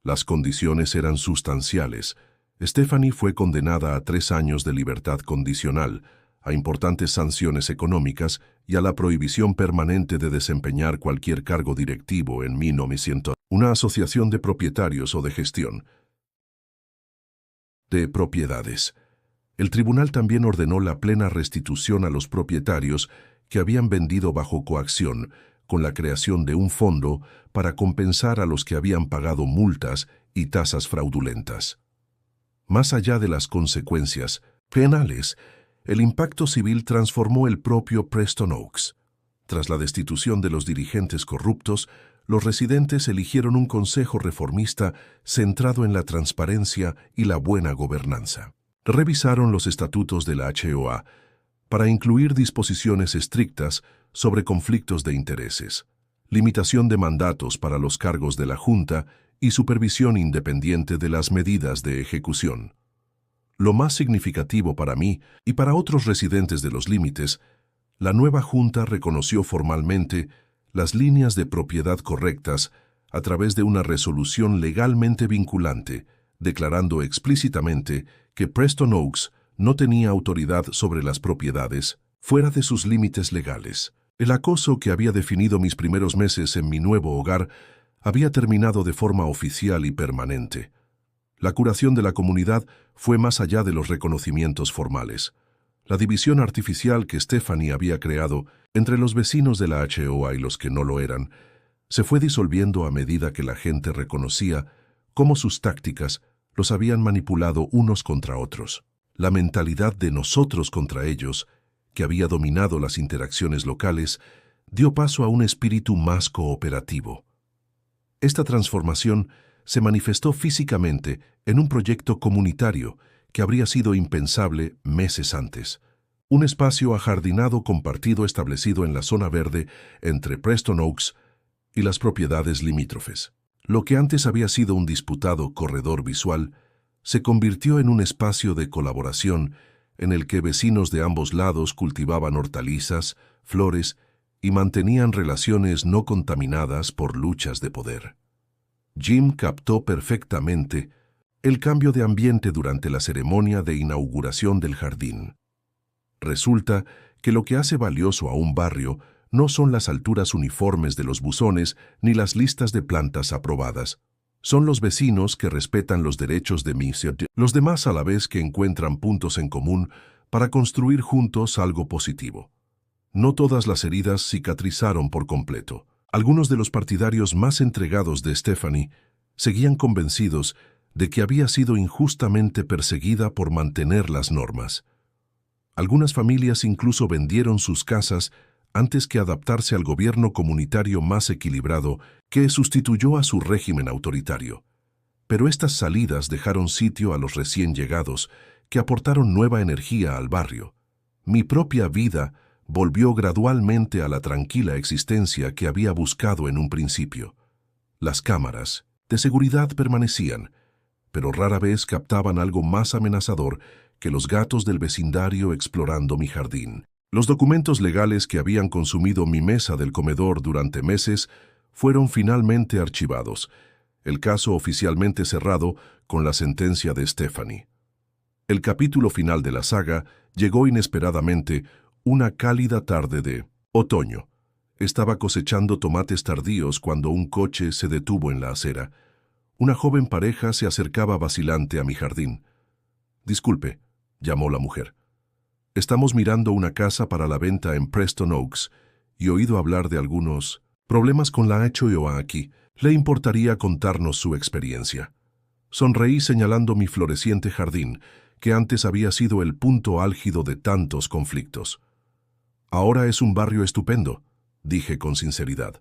Las condiciones eran sustanciales. Stephanie fue condenada a 3 años de libertad condicional, a importantes sanciones económicas y a la prohibición permanente de desempeñar cualquier cargo directivo en 1900. Una asociación de propietarios o de gestión de propiedades. El tribunal también ordenó la plena restitución a los propietarios que habían vendido bajo coacción, con la creación de un fondo para compensar a los que habían pagado multas y tasas fraudulentas. Más allá de las consecuencias penales, el impacto civil transformó el propio Preston Oaks. Tras la destitución de los dirigentes corruptos, los residentes eligieron un consejo reformista centrado en la transparencia y la buena gobernanza. Revisaron los estatutos de la HOA para incluir disposiciones estrictas sobre conflictos de intereses, limitación de mandatos para los cargos de la Junta y supervisión independiente de las medidas de ejecución. Lo más significativo para mí y para otros residentes de los límites, la nueva Junta reconoció formalmente las líneas de propiedad correctas a través de una resolución legalmente vinculante, declarando explícitamente que Preston Oaks no tenía autoridad sobre las propiedades fuera de sus límites legales. El acoso que había definido mis primeros meses en mi nuevo hogar había terminado de forma oficial y permanente. La curación de la comunidad fue más allá de los reconocimientos formales. La división artificial que Stephanie había creado entre los vecinos de la HOA y los que no lo eran se fue disolviendo a medida que la gente reconocía cómo sus tácticas los habían manipulado unos contra otros. La mentalidad de nosotros contra ellos, que había dominado las interacciones locales, dio paso a un espíritu más cooperativo. Esta transformación se manifestó físicamente en un proyecto comunitario que habría sido impensable meses antes. Un espacio ajardinado compartido establecido en la zona verde entre Preston Oaks y las propiedades limítrofes. Lo que antes había sido un disputado corredor visual se convirtió en un espacio de colaboración en el que vecinos de ambos lados cultivaban hortalizas, flores y mantenían relaciones no contaminadas por luchas de poder. Jim captó perfectamente el cambio de ambiente durante la ceremonia de inauguración del jardín. Resulta que lo que hace valioso a un barrio no son las alturas uniformes de los buzones ni las listas de plantas aprobadas. Son los vecinos que respetan los derechos de los demás a la vez que encuentran puntos en común para construir juntos algo positivo. No todas las heridas cicatrizaron por completo. Algunos de los partidarios más entregados de Stephanie seguían convencidos de que había sido injustamente perseguida por mantener las normas. Algunas familias incluso vendieron sus casas antes que adaptarse al gobierno comunitario más equilibrado que sustituyó a su régimen autoritario. Pero estas salidas dejaron sitio a los recién llegados, que aportaron nueva energía al barrio. Mi propia vida volvió gradualmente a la tranquila existencia que había buscado en un principio. Las cámaras de seguridad permanecían, pero rara vez captaban algo más amenazador que los gatos del vecindario explorando mi jardín. Los documentos legales que habían consumido mi mesa del comedor durante meses fueron finalmente archivados, el caso oficialmente cerrado con la sentencia de Stephanie. El capítulo final de la saga llegó inesperadamente una cálida tarde de otoño. Estaba cosechando tomates tardíos cuando un coche se detuvo en la acera. Una joven pareja se acercaba vacilante a mi jardín. «Disculpe», llamó la mujer. «Estamos mirando una casa para la venta en Preston Oaks y he oído hablar de algunos problemas con la HOA aquí. ¿Le importaría contarnos su experiencia?» Sonreí señalando mi floreciente jardín, que antes había sido el punto álgido de tantos conflictos. «Ahora es un barrio estupendo», dije con sinceridad.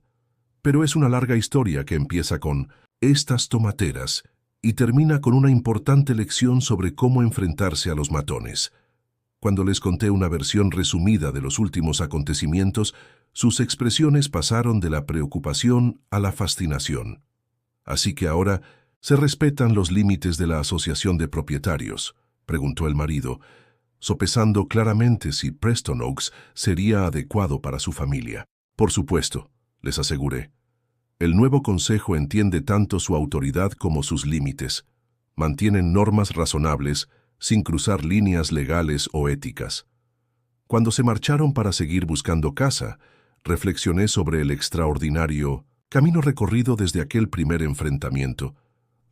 «Pero es una larga historia que empieza con estas tomateras y termina con una importante lección sobre cómo enfrentarse a los matones». Cuando les conté una versión resumida de los últimos acontecimientos, sus expresiones pasaron de la preocupación a la fascinación. «Así que ahora se respetan los límites de la asociación de propietarios», preguntó el marido, sopesando claramente si Preston Oaks sería adecuado para su familia. «Por supuesto», les aseguré. «El nuevo consejo entiende tanto su autoridad como sus límites. Mantienen normas razonables sin cruzar líneas legales o éticas». Cuando se marcharon para seguir buscando casa, reflexioné sobre el extraordinario camino recorrido desde aquel primer enfrentamiento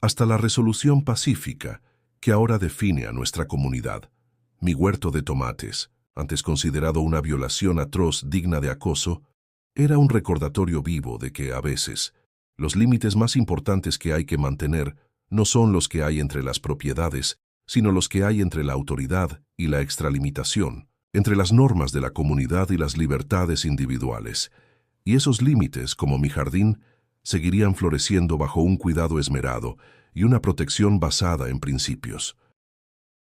hasta la resolución pacífica que ahora define a nuestra comunidad. Mi huerto de tomates, antes considerado una violación atroz digna de acoso, era un recordatorio vivo de que, a veces, los límites más importantes que hay que mantener no son los que hay entre las propiedades, sino los que hay entre la autoridad y la extralimitación, entre las normas de la comunidad y las libertades individuales. Y esos límites, como mi jardín, seguirían floreciendo bajo un cuidado esmerado y una protección basada en principios.